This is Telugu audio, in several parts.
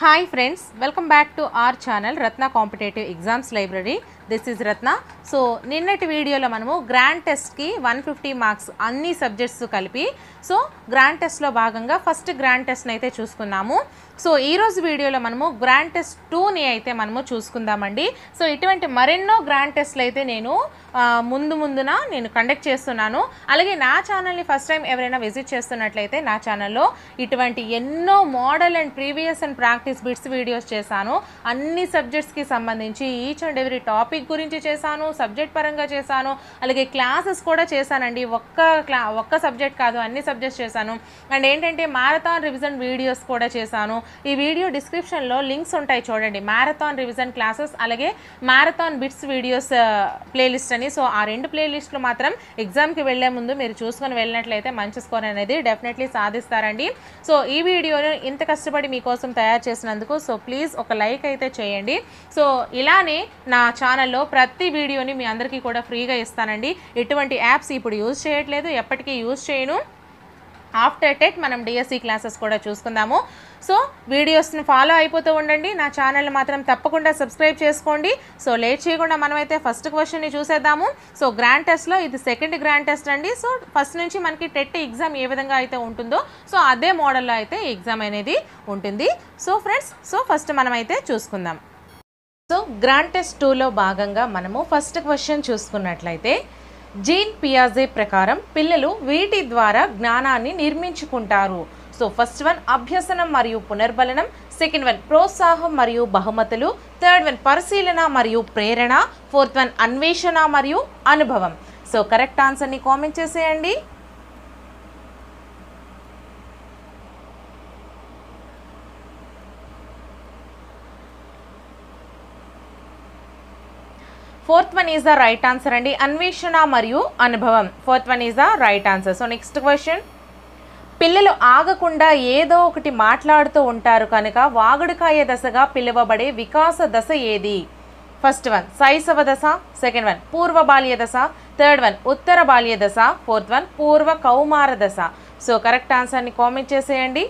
Hi friends, welcome back to our channel Ratna Competitive Exams Library. This is Ratna. So నిన్నటి వీడియోలో మనము గ్రాండ్ టెస్ట్ కి 150 మార్క్స్ అన్ని సబ్జెక్ట్స్ కలిపి సో గ్రాండ్ టెస్ట్ లో భాగంగా ఫస్ట్ గ్రాండ్ టెస్ట్ ని అయితే చూసుకున్నాము. సో ఈ రోజు వీడియోలో మనము గ్రాండ్ టెస్ట్ 2 ని అయితే మనము చూసుకుందామండి. సో ఇటువంటి మరెన్నో గ్రాండ్ టెస్ట్లు అయితే నేను ముందున నేను కండక్ట్ చేస్తున్నాను. అలాగే నా ఛానల్ ని ఫస్ట్ టైం ఎవరైనా విజిట్ చేస్తున్నట్లయితే నా ఛానల్లో ఇటువంటి ఎన్నో model and previous and practice bits videos చేశాను. అన్ని సబ్జెక్ట్స్ కి సంబంధించి ఈచ్ అండ్ ఎవ్రీ టాపిక్ గురించి చేశాను, సబ్జెక్ట్ పరంగా చేశాను, అలాగే క్లాసెస్ కూడా చేశానండి. ఒక్క సబ్జెక్ట్ కాదు, అన్ని సబ్జెక్ట్స్ చేశాను. అండ్ ఏంటంటే మ్యారథాన్ రివిజన్ వీడియోస్ కూడా చేశాను. ఈ వీడియో డిస్క్రిప్షన్లో లింక్స్ ఉంటాయి చూడండి, మ్యారథాన్ రివిజన్ క్లాసెస్ అలాగే మ్యారథాన్ బిట్స్ వీడియోస్ ప్లేలిస్ట్ అని. సో ఆ రెండు ప్లేలిస్ట్లో మాత్రం ఎగ్జామ్కి వెళ్లే ముందు మీరు చూసుకొని వెళ్ళినట్లయితే మంచి స్కోర్ అనేది డెఫినెట్లీ సాధిస్తారండి. సో ఈ వీడియోను ఇంత కష్టపడి మీకోసం తయారు చేసినందుకు సో ప్లీజ్ ఒక లైక్ అయితే చేయండి. సో ఇలానే నా ఛానల్లో ప్రతి వీడియోని మీ అందరికీ కూడా ఫ్రీగా ఇస్తానండి. ఎటువంటి యాప్స్ ఇప్పుడు యూజ్ చేయట్లేదు, ఎప్పటికీ యూజ్ చేయను. ఆఫ్టర్ టెట్ మనం డిఎస్సి క్లాసెస్ కూడా చూసుకుందాము. సో వీడియోస్ని ఫాలో అయిపోతూ ఉండండి, నా ఛానల్ని మాత్రం తప్పకుండా సబ్స్క్రైబ్ చేసుకోండి. సో లేట్ చేయకుండా మనమైతే ఫస్ట్ క్వశ్చన్ని చూసేద్దాము. సో గ్రాండ్ టెస్ట్లో ఇది సెకండ్ గ్రాండ్ టెస్ట్ అండి. సో ఫస్ట్ నుంచి మనకి టెట్ ఎగ్జామ్ ఏ విధంగా అయితే ఉంటుందో సో అదే మోడల్లో అయితే ఎగ్జామ్ అనేది ఉంటుంది. సో ఫ్రెండ్స్, సో ఫస్ట్ మనమైతే చూసుకుందాం. సో గ్రాండ్ టెస్ట్ 2లో భాగంగా మనము ఫస్ట్ క్వశ్చన్ చూసుకున్నట్లయితే జీన్ పియాజే ప్రకారం పిల్లలు వీటి ద్వారా జ్ఞానాన్ని నిర్మించుకుంటారు. సో ఫస్ట్ వన్ అభ్యసనం మరియు పునర్బలనం, సెకండ్ వన్ ప్రోత్సాహం మరియు బహుమతులు, థర్డ్ వన్ పరిశీలన మరియు ప్రేరణ, ఫోర్త్ వన్ అన్వేషణ మరియు అనుభవం. సో కరెక్ట్ ఆన్సర్ని కామెంట్ చేసేయండి. Fourth one is the right answer అండి, అన్వేషణ మరియు అనుభవం. Fourth one is the right answer. So next question, పిల్లలు ఆగకుండా ఏదో ఒకటి మాట్లాడుతూ ఉంటారు కనుక వాగుడుకాయ దశగా పిలువబడే వికాస దశ ఏది? ఫస్ట్ వన్ శైశవ దశ, సెకండ్ వన్ పూర్వ బాల్య దశ, థర్డ్ వన్ ఉత్తర బాల్య దశ, ఫోర్త్ వన్ పూర్వ కౌమార దశ. సో కరెక్ట్ ఆన్సర్ని కామెంట్ చేసేయండి.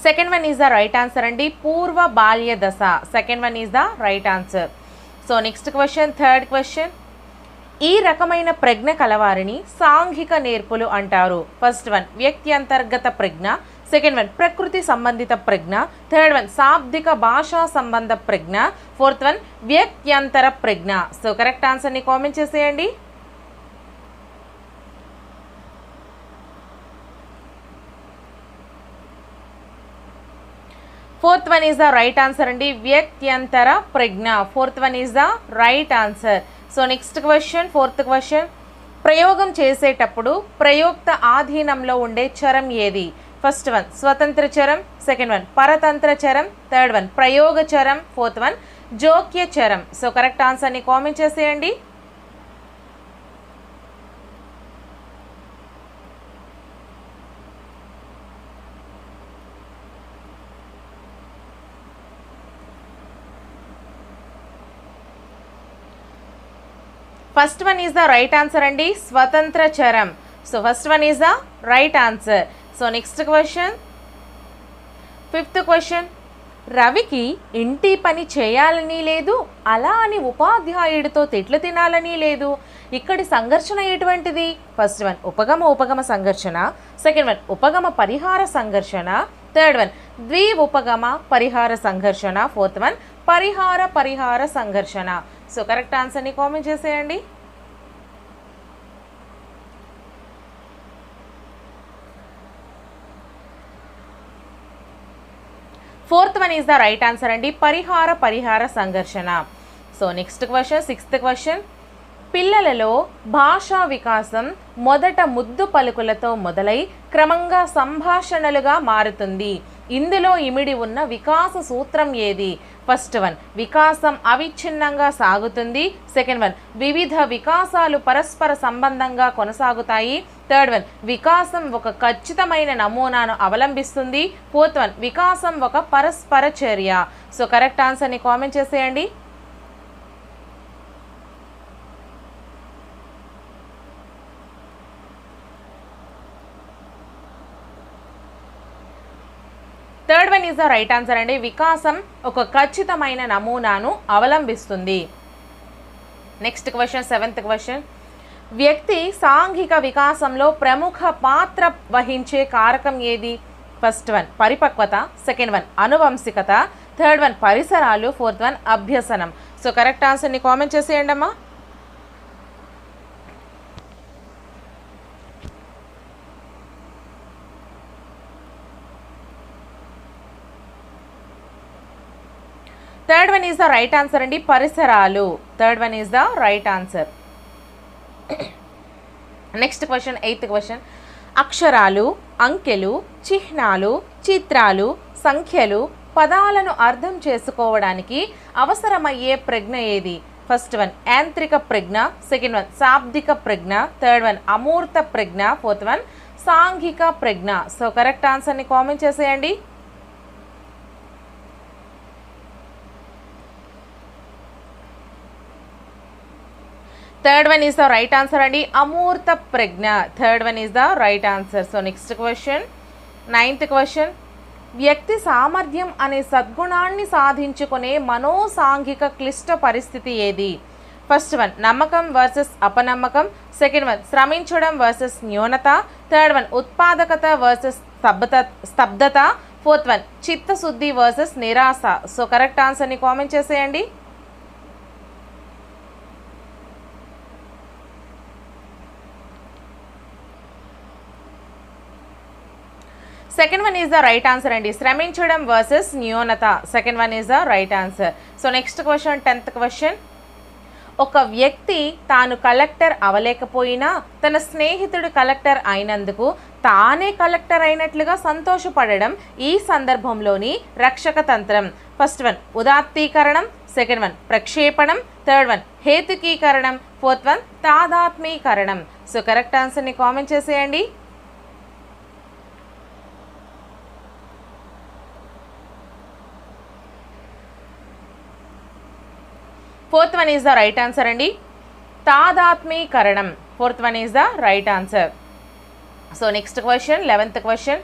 Second one is the right answer అండి, పూర్వ బాల్య దశ. Second one is the right answer. So next question, third question, ఈ రకమైన ప్రజ్ఞ కలవారిని సాంఘిక నేర్పులు అంటారు. ఫస్ట్ వన్ వ్యక్తి అంతర్గత ప్రజ్ఞ, సెకండ్ వన్ ప్రకృతి సంబంధిత ప్రజ్ఞ, థర్డ్ వన్ శాబ్దిక భాషా సంబంధ ప్రజ్ఞ, ఫోర్త్ వన్ వ్యక్త్యంతర ప్రజ్ఞ. సో కరెక్ట్ ఆన్సర్ని కామెంట్ చేసేయండి. Fourth one is the right answer అండి, వ్యక్త్యంతర ప్రజ్ఞ. Fourth one is the right answer. So next question, fourth question, ప్రయోగం చేసేటప్పుడు ప్రయోక్త ఆధీనంలో ఉండే చరం ఏది? ఫస్ట్ వన్ స్వతంత్ర చరం, సెకండ్ వన్ పరతంత్ర చరం, థర్డ్ వన్ ప్రయోగ చరం, ఫోర్త్ వన్ జోక్య చరం. సో కరెక్ట్ ఆన్సర్ని కామెంట్ చేసేయండి. First one is the right answer అండి, స్వతంత్ర చరం. So first one is the right answer. So next question, fifth question, రవికి ఇంటి పని చేయాలని లేదు, అలా అని ఉపాధ్యాయుడితో తిట్లు తినాలని లేదు. ఇక్కడి సంఘర్షణ ఎటువంటిది? ఫస్ట్ వన్ ఉపగమ సంఘర్షణ, సెకండ్ వన్ ఉపగమ పరిహార సంఘర్షణ, థర్డ్ వన్ ద్విఉపగమ పరిహార సంఘర్షణ, ఫోర్త్ వన్ పరిహార సంఘర్షణ. సో కరెక్ట్ ఆన్సర్ని కామెంట్ చేసేయండి. Fourth one is the right answer అండి, పరిహార సంఘర్షణ. So next question, sixth question, పిల్లలలో భాషా వికాసం మొదట ముద్దు పలుకులతో మొదలై క్రమంగా సంభాషణలుగా మారుతుంది. ఇందులో ఇమిడి ఉన్న వికాస సూత్రం ఏది? ఫస్ట్ వన్ వికాసం అవిచ్ఛిన్నంగా సాగుతుంది, సెకండ్ వన్ వివిధ వికాసాలు పరస్పర సంబంధంగా కొనసాగుతాయి, థర్డ్ వన్ వికాసం ఒక ఖచ్చితమైన నమూనాను అవలంబిస్తుంది, ఫోర్త్ వన్ వికాసం ఒక పరస్పర చర్య. సో కరెక్ట్ ఆన్సర్ని కామెంట్ చేసేయండి. One is the right answer అండి. వికాసం ఒక ఖచ్చితమైన నమూనాను అవలంబిస్తుంది. Next question, 7th question. వ్యక్తి సాంఘిక వికాసంలో ప్రముఖ పాత్ర వహించే కారకం ఏది? ఫస్ట్ వన్ పరిపక్వత, సెకండ్ వన్ అనువంశికత, థర్డ్ వన్ పరిసరాలు, ఫోర్త్ వన్ అభ్యసనం. సో కరెక్ట్ ఆన్సర్ని కామెంట్ చేసేయండి అమ్మా. Third one is the right answer అండి, పరిసరాలు. Third one is the right answer. Next question, 8th question. అక్షరాలు, అంకెలు, చిహ్నాలు, చిత్రాలు, సంఖ్యలు, పదాలను అర్థం చేసుకోవడానికి అవసరమయ్యే ప్రజ్ఞ ఏది? ఫస్ట్ వన్ యాంత్రిక ప్రజ్ఞ, సెకండ్ వన్ శాబ్దిక ప్రజ్ఞ, థర్డ్ వన్ అమూర్త ప్రజ్ఞ, ఫోర్త్ వన్ సాంఘిక ప్రజ్ఞ. సో కరెక్ట్ ఆన్సర్ని కామెంట్ చేసేయండి. Third one is the right answer అండి, అమూర్త ప్రజ్ఞ. Third one is the right answer. So next question, 9th question. వ్యక్తి సామర్థ్యం అనే సద్గుణాన్ని సాధించుకునే మనోసాంఘిక క్లిష్ట పరిస్థితి ఏది? ఫస్ట్ వన్ నమ్మకం వర్సెస్ అపనమ్మకం, సెకండ్ వన్ శ్రమించడం వర్సెస్ న్యూనత, థర్డ్ వన్ ఉత్పాదకత వర్సెస్ స్తబ్దత, ఫోర్త్ వన్ చిత్తశుద్ధి వర్సెస్ నిరాశ. సో కరెక్ట్ ఆన్సర్ని కామెంట్ చేసేయండి. Second one is the right answer అండి, శ్రమించడం వర్సెస్ న్యూనత. Second one is the right answer. So next question, 10th question. ఒక వ్యక్తి తాను కలెక్టర్ అవలేకపోయినా తన స్నేహితుడు కలెక్టర్ అయినందుకు తానే కలెక్టర్ అయినట్లుగా సంతోషపడడం ఈ సందర్భంలోని రక్షక తంత్రం. ఫస్ట్ వన్ ఉదాత్తీకరణం, సెకండ్ వన్ ప్రక్షేపణం, థర్డ్ వన్ హేతుకీకరణం, ఫోర్త్ వన్ తాదాత్మీకరణం. సో కరెక్ట్ ఆన్సర్ని కామెంట్ చేసేయండి. Fourth one is the right answer అండి, తాదాత్మీకరణం. Fourth one is the right answer. So next question, 11th question.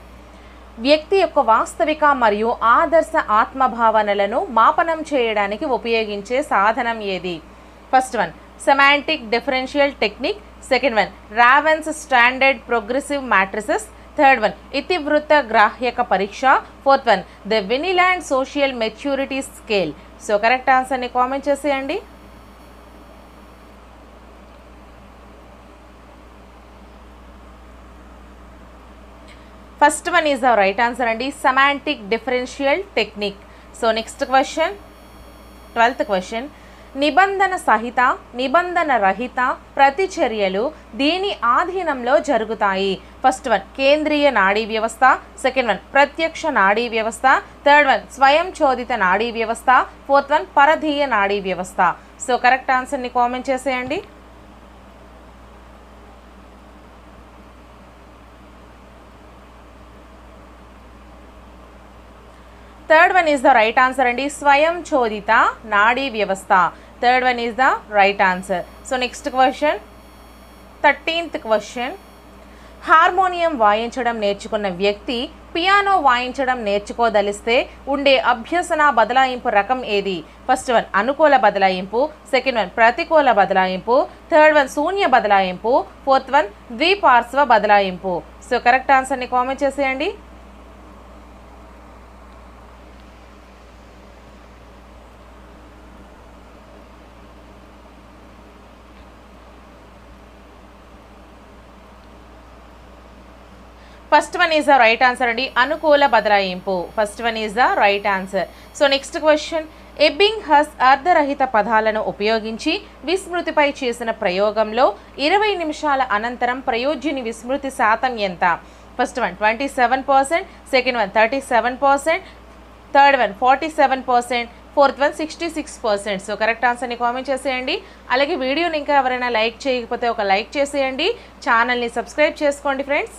వ్యక్తి యొక్క వాస్తవిక మరియు ఆదర్శ ఆత్మభావనలను మాపనం చేయడానికి ఉపయోగించే సాధనం ఏది? First one semantic differential technique, second one Raven's standard progressive matrices, third one ఇతివృత్త గ్రాహ్యక పరీక్ష, fourth one the Vineland social maturity scale. So correct ఆన్సర్ని కామెంట్ చేసేయండి. First one is the right answer అండి, semantic differential technique. So next question, 12th question. నిబంధన సహిత, నిబంధన రహిత ప్రతిచర్యలు దీని ఆధీనంలో జరుగుతాయి. ఫస్ట్ వన్ కేంద్రీయ నాడీ వ్యవస్థ, సెకండ్ వన్ ప్రత్యక్ష నాడీ వ్యవస్థ, థర్డ్ వన్ స్వయం చోదిత నాడీ వ్యవస్థ, ఫోర్త్ వన్ పరధీయ నాడీ వ్యవస్థ. సో కరెక్ట్ ఆన్సర్ని కామెంట్ చేసేయండి. Third one is the right answer అండి, స్వయం చోదిత నాడీ వ్యవస్థ. Third one is the right answer. So next question, 13th question. Harmonium వాయించడం నేర్చుకున్న వ్యక్తి పియానో వాయించడం నేర్చుకోదలిస్తే ఉండే అభ్యసన బదలాయింపు రకం ఏది? ఫస్ట్ వన్ అనుకూల బదలాయింపు, సెకండ్ వన్ ప్రతికూల బదలాయింపు, థర్డ్ వన్ శూన్య బదలాయింపు, ఫోర్త్ వన్ ద్విపార్శ్వ బదలాయింపు. సో కరెక్ట్ ఆన్సర్ని కామెంట్ చేసేయండి. First one is the right answer అండి, అనుకూల బదలాయింపు. First one is the right answer. So next question. Ebbinghaus అర్ధరహిత పదాలను ఉపయోగించి విస్మృతిపై చేసిన ప్రయోగంలో 20 నిమిషాల అనంతరం ప్రయోజ్యుని విస్మృతి శాతం ఎంత? First one 27%, second one 37%, third one 47%, fourth one 66%. So correct ఆన్సర్ని కామెంట్ చేసేయండి. అలాగే వీడియోని ఇంకా ఎవరైనా లైక్ చేయకపోతే ఒక లైక్ చేసేయండి. ఛానల్ని సబ్స్క్రైబ్ చేసుకోండి ఫ్రెండ్స్.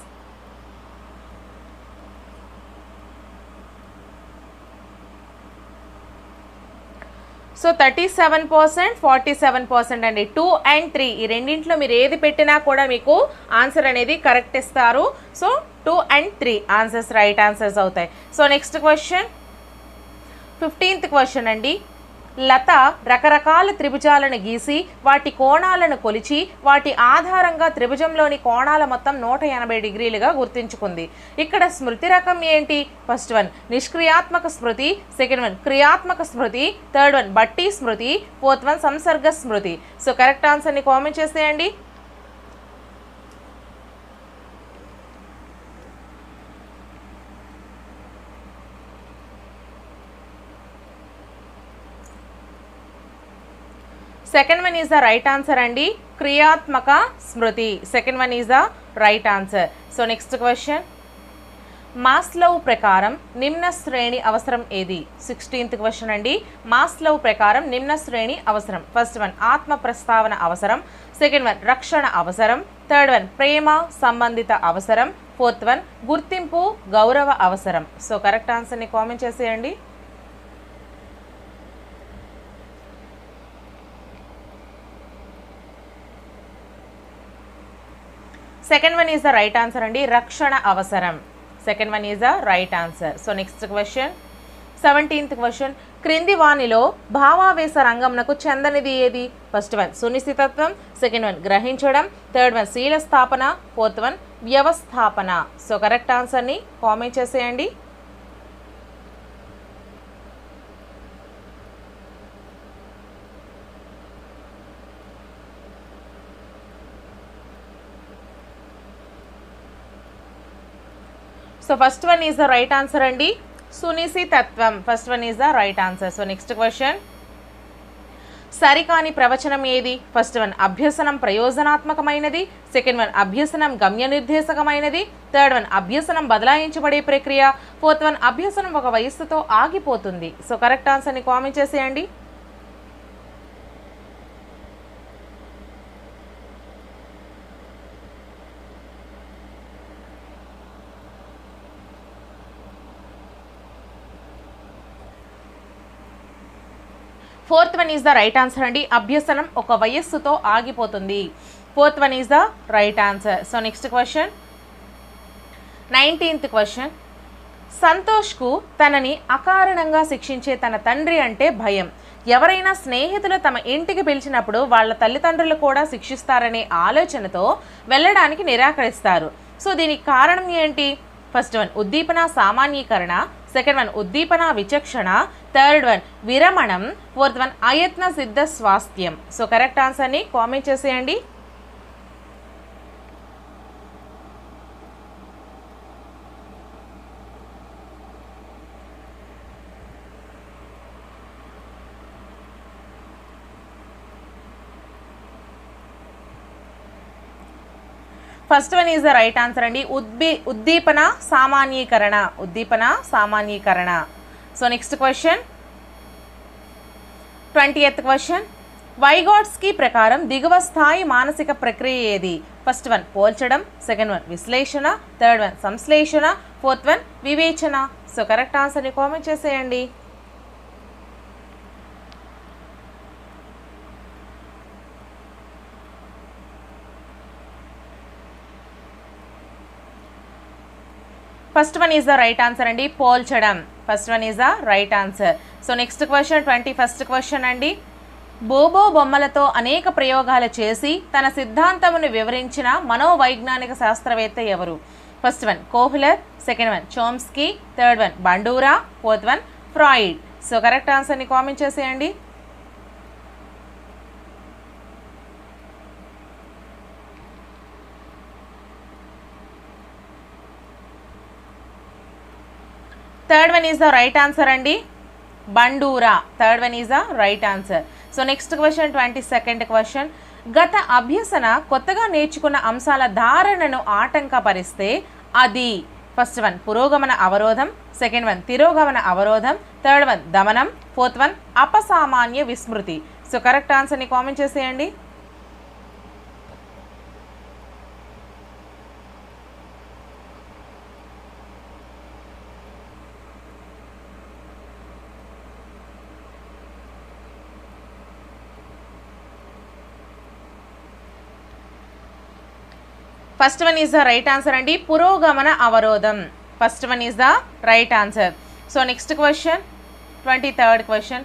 సో 37%, 47% అండి. 2 and 3 ఈ రెండింటిలో మీరు ఏది పెట్టినా కూడా మీకు ఆన్సర్ అనేది కరెక్ట్ ఇస్తారు. So 2 and 3 answers right answers అవుతాయి. So next question 15th question అండి. లత రకరకాల త్రిభుజాలను గీసి వాటి కోణాలను కొలిచి వాటి ఆధారంగా త్రిభుజంలోని కోణాల మొత్తం 180 డిగ్రీలుగా గుర్తించుకుంది. ఇక్కడ స్మృతి రకం ఏంటి? ఫస్ట్ వన్ నిష్క్రియాత్మక స్మృతి, సెకండ్ వన్ క్రియాత్మక స్మృతి, థర్డ్ వన్ బట్టి స్మృతి, ఫోర్త్ వన్ సంసర్గ స్మృతి. సో కరెక్ట్ ఆన్సర్ని కామెంట్ చేసేయండి. Second one is the right answer అండి, క్రియాత్మక స్మృతి. Second one is the right answer. So next question Maslow ప్రకారం నిమ్న శ్రేణి అవసరం ఏది? 16th క్వశ్చన్ అండి. మాస్లో ప్రకారం నిమ్న శ్రేణి అవసరం. ఫస్ట్ వన్ ఆత్మ ప్రస్తావన అవసరం, సెకండ్ వన్ రక్షణ అవసరం, థర్డ్ వన్ ప్రేమ సంబంధిత అవసరం, ఫోర్త్ వన్ గుర్తింపు గౌరవ అవసరం. సో కరెక్ట్ ఆన్సర్ని కామెంట్ చేసేయండి. Second one is the right answer అండి, రక్షణ అవసరం. Second one is the right answer. So next question 17th question క్రింది వానిలో భావావేశ రంగంనకు చెందనిది ఏది? ఫస్ట్ వన్ సునిశ్చితత్వం, సెకండ్ వన్ గ్రహించడం, థర్డ్ వన్ శీల స్థాపన, ఫోర్త్ వన్ వ్యవస్థాపన. సో కరెక్ట్ ఆన్సర్ని కామెంట్ చేసేయండి. So first one is the right answer అండి, సునిశ్చితత్వం. First one is the right answer. So next question సరికాని ప్రవచనం ఏది? ఫస్ట్ వన్ అభ్యసనం ప్రయోజనాత్మకమైనది, సెకండ్ వన్ అభ్యసనం గమ్య నిర్దేశకమైనది, థర్డ్ వన్ అభ్యసనం బదలాయించబడే ప్రక్రియ, ఫోర్త్ వన్ అభ్యసనం ఒక వయస్సుతో ఆగిపోతుంది. సో కరెక్ట్ ఆన్సర్ని కామెంట్ చేసేయండి. Fourth one is the right answer అండి, అభ్యసనం ఒక వయస్సుతో ఆగిపోతుంది. Fourth one is the right answer. So next question 19th question సంతోష్కు తనని అకారణంగా శిక్షించే తన తండ్రి అంటే భయం. ఎవరైనా స్నేహితులు తమ ఇంటికి పిలిచినప్పుడు వాళ్ళ తల్లిదండ్రులు కూడా శిక్షిస్తారనే ఆలోచనతో వెళ్ళడానికి నిరాకరిస్తారు. సో దీనికి కారణం ఏంటి? ఫస్ట్ వన్ ఉద్దీపన సామాన్యీకరణ, సెకండ్ వన్ ఉద్దీపన విచక్షణ, థర్డ్ వన్ విరమణం, ఫోర్త్ వన్ అయత్న సిద్ధ స్వాస్థ్యం. సో కరెక్ట్ ఆన్సర్ని కామెంట్ చేసేయండి. First one is the right answer అండి, ఉద్దీపన సామాన్యీకరణ. ఉద్దీపన సామాన్యీకరణ. So next question 20th question Vygotsky ప్రకారం దిగువ స్థాయి మానసిక ప్రక్రియ ఏది? ఫస్ట్ వన్ పోల్చడం, సెకండ్ వన్ విశ్లేషణ, థర్డ్ వన్ సంశ్లేషణ, ఫోర్త్ వన్ వివేచన. సో కరెక్ట్ ఆన్సర్ని కామెంట్ చేసేయండి. First one is the right answer అండి, పోల్చడం. First one is the right answer. So next question 21st question అండి బోబో బొమ్మలతో అనేక ప్రయోగాలు చేసి తన సిద్ధాంతమును వివరించిన మనోవైజ్ఞానిక శాస్త్రవేత్త ఎవరు? First one Kohler, second one Chomsky, third one Bandura, fourth one Freud. So correct ఆన్సర్ని కామెంట్ చేసేయండి. Third one is the right answer అండి, Bandura. Third one is the right answer. So next question 22nd question గత అభ్యసన కొత్తగా నేర్చుకున్న అంశాల ధారణను ఆటంకపరిస్తే అది ఫస్ట్ వన్ పురోగమన అవరోధం, సెకండ్ వన్ తిరోగమన అవరోధం, థర్డ్ వన్ దమనం, ఫోర్త్ వన్ అపసామాన్య విస్మృతి. సో కరెక్ట్ ఆన్సర్ని కామెంట్ చేసేయండి. First one is the right answer అండి, పురోగమన అవరోధం. First one is the right answer. So next question, 23rd question.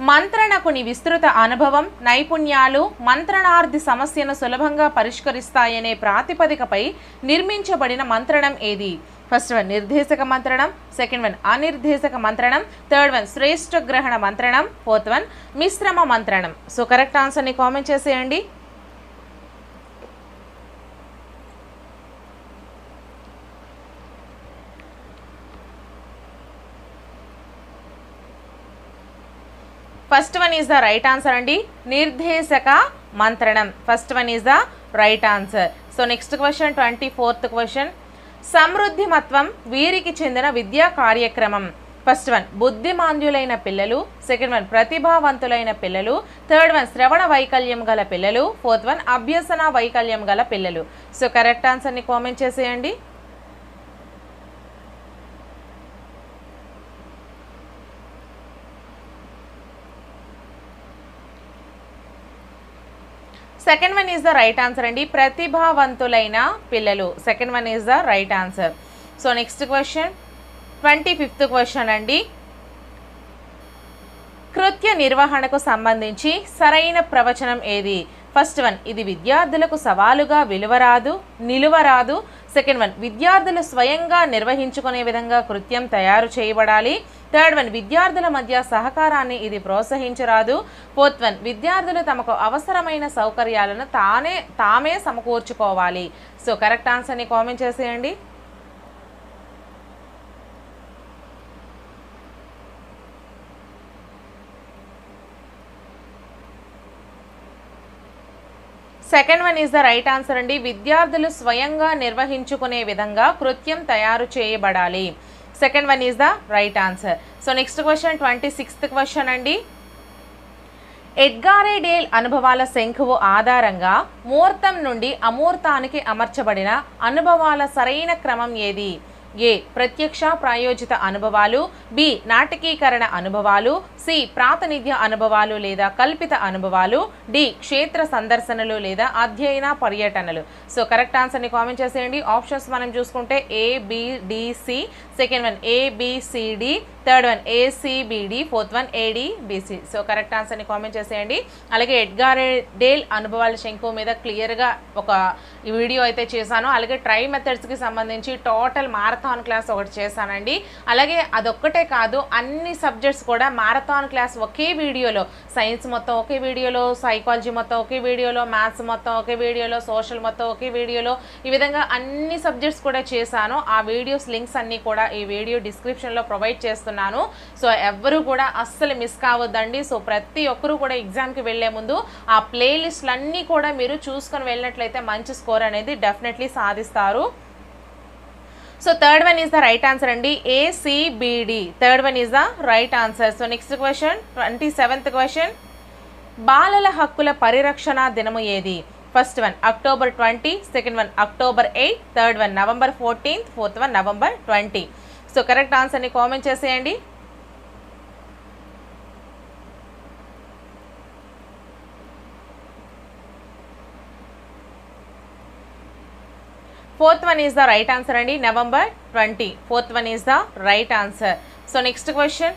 మంత్రణకుని విస్తృత అనుభవం, నైపుణ్యాలు మంత్రణార్థి సమస్యను సులభంగా పరిష్కరిస్తాయనే ప్రాతిపదికపై నిర్మించబడిన మంత్రణం ఏది? ఫస్ట్ వన్ నిర్దేశక మంత్రణం, సెకండ్ వన్ అనిర్దేశక మంత్రణం, థర్డ్ వన్ శ్రేష్ఠ గ్రహణ మంత్రణం, ఫోర్త్ వన్ మిశ్రమ మంత్రణం. సో కరెక్ట్ ఆన్సర్ని కామెంట్ చేసేయండి. First one is the right answer అండి, నిర్దేశక మంత్రణం. First one is the right answer. So next question, 24th question. సమృద్ధిమత్వం వీరికి చెందిన విద్యా కార్యక్రమం. ఫస్ట్ వన్ బుద్ధిమాంద్యులైన పిల్లలు, సెకండ్ వన్ ప్రతిభావంతులైన పిల్లలు, థర్డ్ వన్ శ్రవణ వైకల్యం గల పిల్లలు, ఫోర్త్ వన్ అభ్యసన వైకల్యం గల పిల్లలు. సో కరెక్ట్ ఆన్సర్ని కామెంట్ చేసేయండి. Second one is the right answer అండి, ప్రతిభావంతులైన పిల్లలు. Second one is the right answer. So next question, 25th question అండి. కృత్య నిర్వహణకు సంబంధించి సరైన ప్రవచనం ఏది? ఫస్ట్ వన్ ఇది విద్యార్థులకు సవాలుగా నిలువరాదు. సెకండ్ వన్ విద్యార్థులు స్వయంగా నిర్వహించుకునే విధంగా కృత్యం తయారు చేయబడాలి. థర్డ్ వన్ విద్యార్థుల మధ్య సహకారాన్ని ఇది ప్రోత్సహించరాదు. ఫోర్త్ వన్ విద్యార్థులు తమకు అవసరమైన సౌకర్యాలను తామే సమకూర్చుకోవాలి. సో కరెక్ట్ ఆన్సర్ని కామెంట్ చేసేయండి. Second one is the right answer అండి, విద్యార్థులు స్వయంగా నిర్వహించుకునే విధంగా కృత్యం తయారు చేయబడాలి. Second one is the right answer. So next question, 26th question అండి. ఎడ్గారే డేల్ అనుభవాల శంఖువు ఆధారంగా మూర్తం నుండి అమూర్తానికి అమర్చబడిన అనుభవాల సరైన క్రమం ఏది? ఏ ప్రత్యక్ష ప్రాయోజిత అనుభవాలు, బి నాటకీకరణ అనుభవాలు, సి ప్రాతినిధ్య అనుభవాలు లేదా కల్పిత అనుభవాలు, డి క్షేత్ర సందర్శనలు లేదా అధ్యయన పర్యటనలు. సో కరెక్ట్ ఆన్సర్ని కామెంట్ చేసేయండి. ఆప్షన్స్ మనం చూసుకుంటే ABDC, second one ABCD, third one ACBD, fourth one ADBC. So correct ఆన్సర్ని కామెంట్ చేసేయండి. అలాగే ఎడ్గారే డేల్ అనుభవాల శంఖు మీద క్లియర్గా ఒక వీడియో అయితే చేశాను. అలాగే ట్రై మెథడ్స్కి సంబంధించి టోటల్ మారథాన్ క్లాస్ ఒకటి చేశానండి. అలాగే అదొక్కటే కాదు, అన్ని సబ్జెక్ట్స్ కూడా మారథాన్ క్లాస్ ఒకే వీడియోలో, సైన్స్ మొత్తం ఒకే వీడియోలో, సైకాలజీ మొత్తం ఒకే వీడియోలో, మ్యాథ్స్ మొత్తం ఒకే వీడియోలో, సోషల్ మొత్తం ఒకే వీడియోలో, ఈ విధంగా అన్ని సబ్జెక్ట్స్ కూడా చేశాను. ఆ వీడియోస్ లింక్స్ అన్నీ కూడా ఈ వీడియో డిస్క్రిప్షన్లో ప్రొవైడ్ చేస్తున్నాను. సో ఎవ్వరూ కూడా అస్సలు మిస్ కావద్దండి. సో ప్రతి ఒక్కరూ కూడా ఎగ్జామ్కి వెళ్లే ముందు ఆ ప్లేలిస్ట్లన్నీ కూడా మీరు చూసుకొని వెళ్ళినట్లయితే మంచి స్కోర్ అనేది డెఫినెట్లీ సాధిస్తారు. So third one is the right answer అండి, ACBD. Third one is the right answer. So next question, 27th question. బాలల హక్కుల పరిరక్షణ దినము ఏది? First one October 20, second one October 8, third one November 14, fourth one November 20. So correct ఆన్సర్ని కామెంట్ చేసేయండి. Fourth one is the right answer అండి, November 20. Fourth one is the right answer. So next question.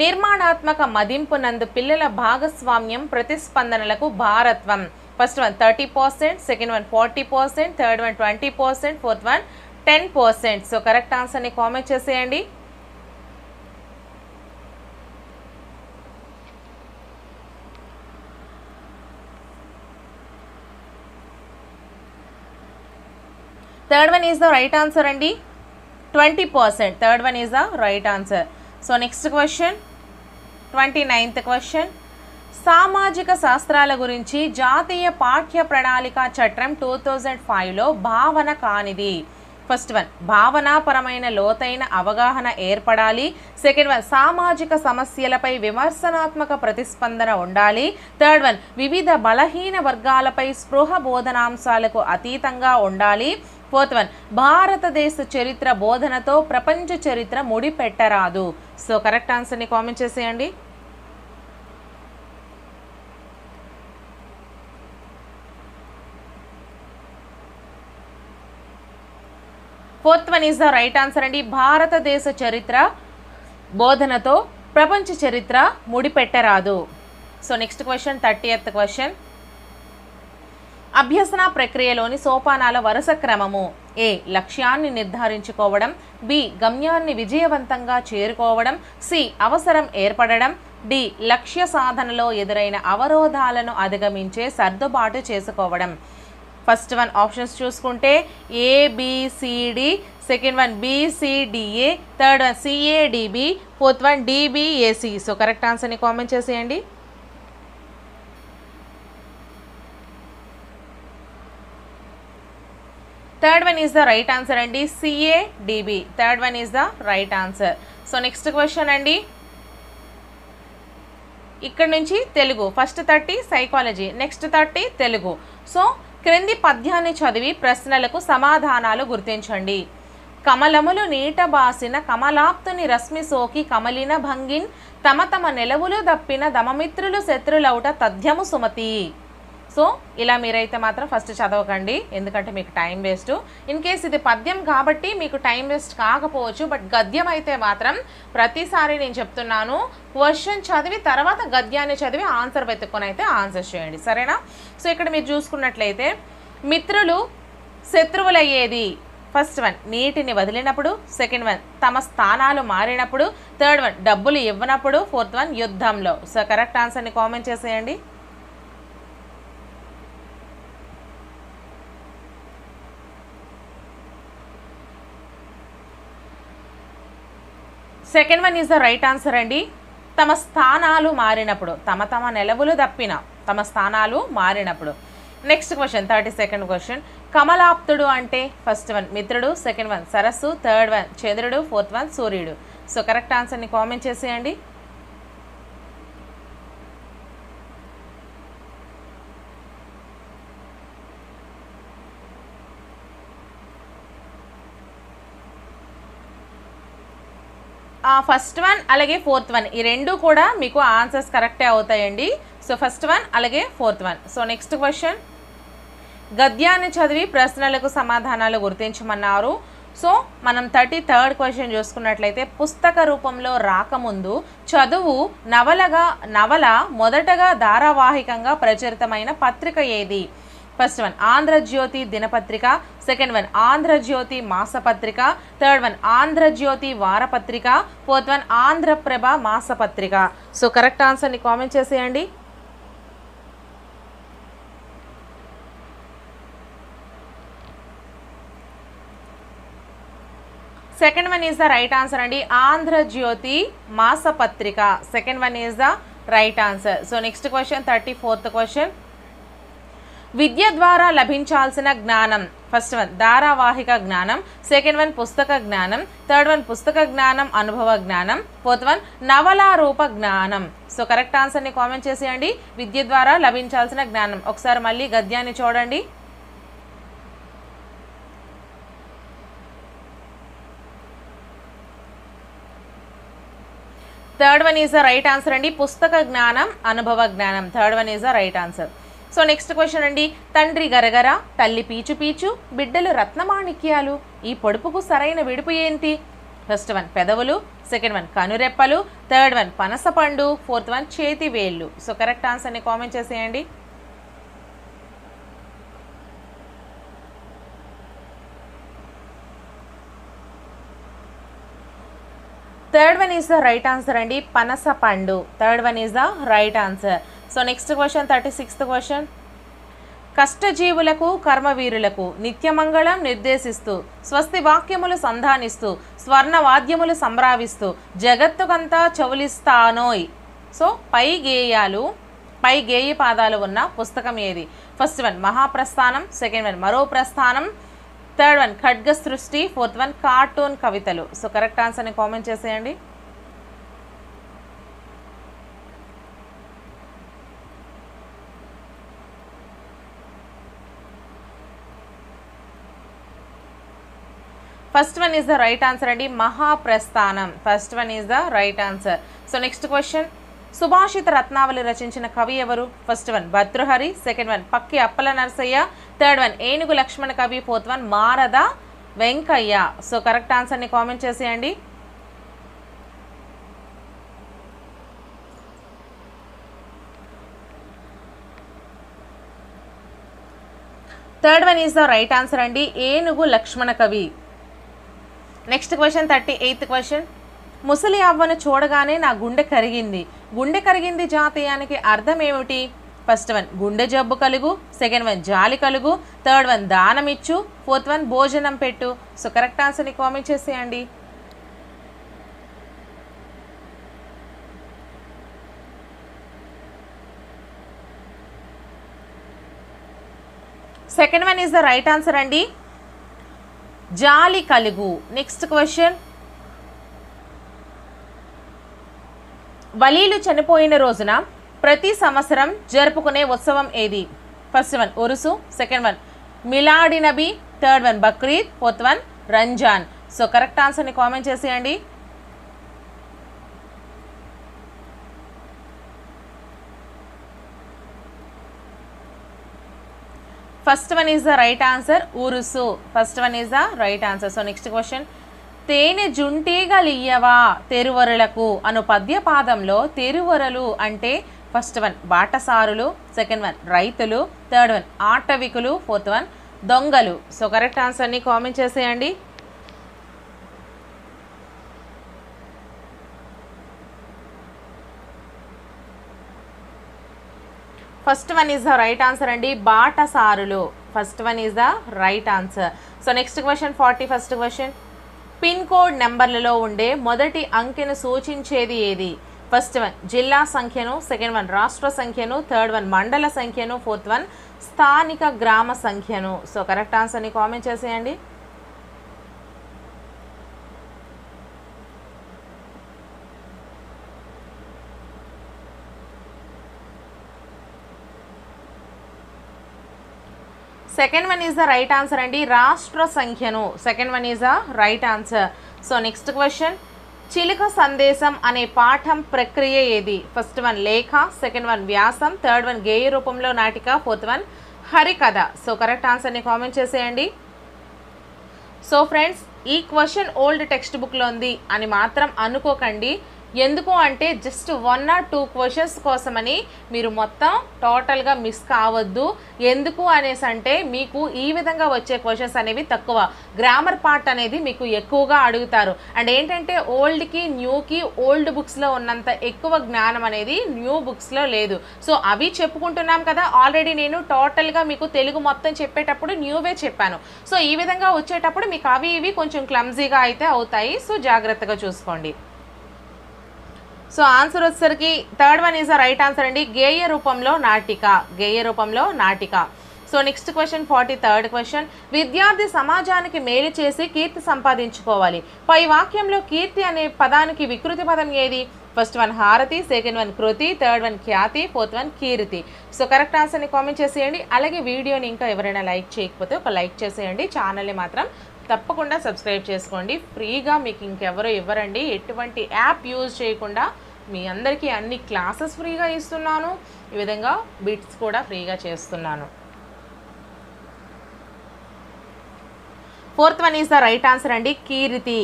నిర్మాణాత్మక మదింపు నందు పిల్లల భాగస్వామ్యం ప్రతిస్పందనలకు భారత్వం. First one 30%, second one 40%, third one 20%, fourth one 10%. So correct ఆన్సర్ని కామెంట్ చేసేయండి. Third one is the right answer అండి, 20%. Third one is the right answer. So next question, 29th question. సామాజిక శాస్త్రాల గురించి జాతీయ పాఠ్య ప్రణాళిక చట్టం 2005లో భావన కానిది. ఫస్ట్ వన్ భావనాపరమైన లోతైన అవగాహన ఏర్పడాలి. సెకండ్ వన్ సామాజిక సమస్యలపై విమర్శనాత్మక ప్రతిస్పందన ఉండాలి. థర్డ్ వన్ వివిధ బలహీన వర్గాలపై స్పృహ బోధనాంశాలకు అతీతంగా ఉండాలి. ఫోర్త్ వన్ భారతదేశ చరిత్ర బోధనతో ప్రపంచ చరిత్ర ముడిపెట్టరాదు. సో కరెక్ట్ ఆన్సర్ని కామెంట్ చేసేయండి. Fourth one is the right answer అండి. భారతదేశ చరిత్ర బోధనతో ప్రపంచ చరిత్ర ముడిపెట్టరాదు. So next question 30th question. అభ్యసన ప్రక్రియలోని సోపానాల వరుస క్రమము: ఏ లక్ష్యాన్ని నిర్ధారించుకోవడం, బి గమ్యాన్ని విజయవంతంగా చేరుకోవడం, సి అవసరం ఏర్పడడం, డి లక్ష్య సాధనలో ఎదురైన అవరోధాలను అధిగమించే సర్దుబాటు చేసుకోవడం. ఫస్ట్ వన్ ఆప్షన్స్ చూసుకుంటే A B C D, second one B C D A, third one C A D B, fourth one D B A C. So correct ఆన్సర్ని కామెంట్ చేసేయండి. Third one is the right answer అండి, C A D B. Third one is the right answer. So next question అండి, ఇక్కడ నుంచి Telugu. First 30 psychology, next 30 Telugu. So క్రింది పద్యాన్ని చదివి ప్రశ్నలకు సమాధానాలు గుర్తించండి. కమలములు నీట బాసిన కమలాప్తుని రశ్మి సోకి కమలిన భంగిన్ తమ తమ నెలవులు దప్పిన దమమిత్రులు శత్రులౌట తథ్యము సుమతి. సో ఇలా మీరైతే మాత్రం ఫస్ట్ చదవకండి, ఎందుకంటే మీకు టైం వేస్ట్. ఇన్ కేస్ ఇది పద్యం కాబట్టి మీకు టైం వేస్ట్ కాకపోవచ్చు, బట్ గద్యం అయితే మాత్రం ప్రతిసారి నేను చెప్తున్నాను, క్వశ్చన్ చదివి తర్వాత గద్యాన్ని చదివి ఆన్సర్ వెతుక్కొని అయితే ఆన్సర్ చేయండి, సరేనా? సో ఇక్కడ మీరు చూసుకున్నట్లయితే మిత్రులు శత్రువులయ్యేది ఫస్ట్ వన్ నీటిని వదిలినప్పుడు, సెకండ్ వన్ తమ స్థానాలు మారినప్పుడు, థర్డ్ వన్ డబ్బులు ఇవ్వనప్పుడు, ఫోర్త్ వన్ యుద్ధంలో. సో కరెక్ట్ ఆన్సర్ని కామెంట్ చేసేయండి. Second one is the right answer అండి. తమ స్థానాలు మారినప్పుడు, తమ తమ నెలవులు దప్పిన తమ స్థానాలు మారినప్పుడు. Next question 32nd question. కమలాప్తుడు అంటే ఫస్ట్ వన్ మిత్రుడు, సెకండ్ వన్ సరస్సు, థర్డ్ వన్ చంద్రుడు, ఫోర్త్ వన్ సూర్యుడు. సో కరెక్ట్ ఆన్సర్ని కామెంట్ చేసేయండి. ఫస్ట్ వన్ అలాగే ఫోర్త్ వన్ ఈ రెండు కూడా మీకు ఆన్సర్స్ కరెక్టే అవుతాయండి. సో ఫస్ట్ వన్ అలాగే fourth one. So next question, గద్యాన్ని చదివి ప్రశ్నలకు సమాధానాలు గుర్తించమన్నారు. సో మనం 33rd క్వశ్చన్ చూసుకున్నట్లయితే పుస్తక రూపంలో రాకముందు చదువు నవల మొదటగా ధారావాహికంగా ప్రచురితమైన పత్రిక ఏది? ఫస్ట్ వన్ ఆంధ్రజ్యోతి దినపత్రిక, second one Andhra Jyothi మాసపత్రిక, third one Andhra Jyothi వారపత్రిక, fourth one Andhraprabha మాసపత్రిక. So correct ఆన్సర్ని కామెంట్ చేసేయండి. Second one is the right answer అండి, Andhra Jyothi మాసపత్రిక. Second one is the right answer. So next question 34th question. విద్య ద్వారా లభించాల్సిన జ్ఞానం ఫస్ట్ వన్ ధారావాహిక జ్ఞానం, సెకండ్ వన్ పుస్తక జ్ఞానం, థర్డ్ వన్ పుస్తక జ్ఞానం అనుభవ జ్ఞానం, ఫోర్త్ వన్ నవలారూప జ్ఞానం. సో కరెక్ట్ ఆన్సర్ని కామెంట్ చేసేయండి. విద్య ద్వారా లభించాల్సిన జ్ఞానం. ఒకసారి మళ్ళీ గద్యాన్ని చూడండి. Third one is the right answer అండి, పుస్తక జ్ఞానం అనుభవ జ్ఞానం. Third one is the right answer. So next question అండి, తండ్రి గరగర తల్లి పీచు పీచు బిడ్డలు రత్నమాణిక్యాలు ఈ పొడుపుకు సరైన విడుపు ఏంటి? ఫస్ట్ వన్ పెదవులు, సెకండ్ వన్ కనురెప్పలు, థర్డ్ వన్ పనసపండు, ఫోర్త్ వన్ చేతి వేళ్ళు. సో కరెక్ట్ ఆన్సర్ని కామెంట్ చేసేయండి. Third one is the right answer అండి, పనసపండు. Third one is the right answer. So next question 36th question. కష్టజీవులకు కర్మవీరులకు నిత్యమంగళం నిర్దేశిస్తూ స్వస్తి వాక్యములు సంధానిస్తూ స్వర్ణ వాద్యములు సంభ్రావిస్తూ జగత్తుకంతా చౌలిస్తానోయ్. సో పై గేయ పాదాలు ఉన్న పుస్తకం ఏది? First one Mahaprasthanam, second one Maro Prasthanam, third one Khadga Srishti, fourth one cartoon కవితలు. సో కరెక్ట్ ఆన్సర్ని కామెంట్ చేసేయండి. First one is the right answer అండి, Mahaprasthanam. First one is the right answer. So next question, Subhashita Ratnavali రచించిన కవి ఎవరు? First one Bhartrihari, second one Pakki Appala Narasayya, third one Enugu Lakshmana Kavi, fourth one Marada Venkayya. So correct ఆన్సర్ని కామెంట్ చేసేయండి. Third one is the right answer అండి, ఏనుగు లక్ష్మణ కవి. Next question 38th question. ముసలి అవ్వను చూడగానే నా గుండె కరిగింది. గుండె కరిగింది జాతీయానికి అర్థం ఏమిటి? ఫస్ట్ వన్ గుండె జబ్బు కలుగు, సెకండ్ వన్ జాలి కలుగు, థర్డ్ వన్ దానం ఇచ్చు, ఫోర్త్ వన్ భోజనం పెట్టు. సో కరెక్ట్ ఆన్సర్ని కామెంట్ చేసేయండి. Second one is the right answer అండి, జాలి కలుగు. Next question. వలీలు చనిపోయిన రోజున ప్రతి సంవత్సరం జరుపుకునే ఉత్సవం ఏది? First one Urusu, second one Miladi Nabi, third one Bakrid, fourth one Ramzan. So correct ఆన్సర్ని కామెంట్ చేసేయండి. First one is the right answer, Urusu. First one is the right answer. So next question. తేనె జుంటీగలియ్యవా తెరువరులకు అను పద్యపాదంలో తెరువరలు అంటే ఫస్ట్ వన్ బాటసారులు, సెకండ్ వన్ రైతులు, థర్డ్ వన్ ఆటవికులు, ఫోర్త్ వన్ దొంగలు. సో కరెక్ట్ ఆన్సర్ని కామెంట్ చేసేయండి. First one is the right answer అండి, బాటసారులు. First one is the right answer. So next question 41st question. Pin code నెంబర్లలో ఉండే మొదటి అంకెను సూచించేది ఏది? ఫస్ట్ వన్ జిల్లా సంఖ్యను, సెకండ్ వన్ రాష్ట్ర సంఖ్యను, థర్డ్ వన్ మండల సంఖ్యను, ఫోర్త్ వన్ స్థానిక గ్రామ సంఖ్యను. సో కరెక్ట్ ఆన్సర్ని కామెంట్ చేసేయండి. Second one is the right answer అండి, రాష్ట్ర సంఖ్యను. Second one is the right answer. So next question. చిలుక సందేశం అనే పాఠం ప్రక్రియ ఏది? ఫస్ట్ వన్ లేఖ, సెకండ్ వన్ వ్యాసం, థర్డ్ వన్ గేయ రూపంలో నాటిక, ఫోర్త్ వన్ హరికథ. సో కరెక్ట్ ఆన్సర్ని కామెంట్ చేసేయండి. సో ఫ్రెండ్స్, ఈ క్వశ్చన్ ఓల్డ్ టెక్స్ట్ బుక్లో ఉంది అని మాత్రం అనుకోకండి. ఎందుకు అంటే జస్ట్ 1 or 2 క్వశ్చన్స్ కోసమని మీరు మొత్తం టోటల్గా మిస్ కావద్దు. ఎందుకు అనేసి అంటే మీకు ఈ విధంగా వచ్చే క్వశ్చన్స్ అనేవి తక్కువ, గ్రామర్ పార్ట్ అనేది మీకు ఎక్కువగా అడుగుతారు. అండ్ ఏంటంటే ఓల్డ్కి న్యూకి ఓల్డ్ బుక్స్లో ఉన్నంత ఎక్కువ జ్ఞానం అనేది న్యూ బుక్స్లో లేదు. సో అవి చెప్పుకుంటున్నాం కదా, ఆల్రెడీ నేను టోటల్గా మీకు తెలుగు మొత్తం చెప్పేటప్పుడు న్యూవే చెప్పాను. సో ఈ విధంగా వచ్చేటప్పుడు మీకు అవి ఇవి కొంచెం క్లమ్జీగా అయితే అవుతాయి. సో జాగ్రత్తగా చూసుకోండి. సో ఆన్సర్ వచ్చేసరికి third one is the right answer అండి, గేయ రూపంలో నాటిక. గేయ రూపంలో నాటిక. So next question 43rd question. విద్యార్థి సమాజానికి మేలు చేసి కీర్తి సంపాదించుకోవాలి. పై వాక్యంలో కీర్తి అనే పదానికి వికృతి పదం ఏది? ఫస్ట్ వన్ హారతి, సెకండ్ వన్ కృతి, థర్డ్ వన్ ఖ్యాతి, ఫోర్త్ వన్ కీర్తి. సో కరెక్ట్ ఆన్సర్ని కామెంట్ చేసేయండి. అలాగే వీడియోని ఇంకా ఎవరైనా లైక్ చేయకపోతే ఒక లైక్ చేసేయండి. ఛానల్ని మాత్రం తప్పకుండా సబ్స్క్రైబ్ చేసుకోండి. ఫ్రీగా మీకు ఇంకెవరో ఇవ్వరండి, ఎటువంటి యాప్ యూజ్ చేయకుండా మీ అందరికీ అన్ని క్లాసెస్ ఫ్రీగా ఇస్తున్నాను. ఈ విధంగా బిట్స్ కూడా ఫ్రీగా చేస్తున్నాను. Fourth one is the right answer అండి, కీర్తి.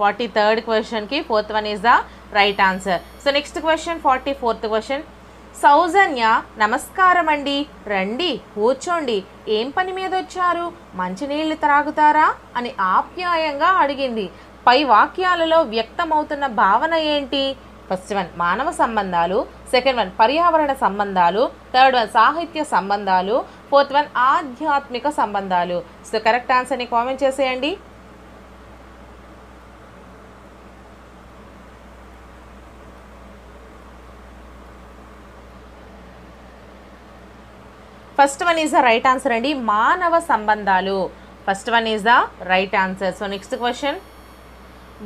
43rd క్వశ్చన్కి fourth one is the right answer. So next question 44th question. Soujanya నమస్కారం అండి, రండి కూర్చోండి, ఏం పని మీద వచ్చారు, మంచినీళ్ళు త్రాగుతారా అని ఆప్యాయంగా అడిగింది. పై వాక్యాలలో వ్యక్తమవుతున్న భావన ఏంటి? ఫస్ట్ వన్ మానవ సంబంధాలు, సెకండ్ వన్ పర్యావరణ సంబంధాలు, థర్డ్ వన్ సాహిత్య సంబంధాలు, ఫోర్త్ వన్ ఆధ్యాత్మిక సంబంధాలు. సో కరెక్ట్ ఆన్సర్ని కామెంట్ చేసేయండి. First one is the right answer అండి, మానవ సంబంధాలు. First one is the right answer. So next question.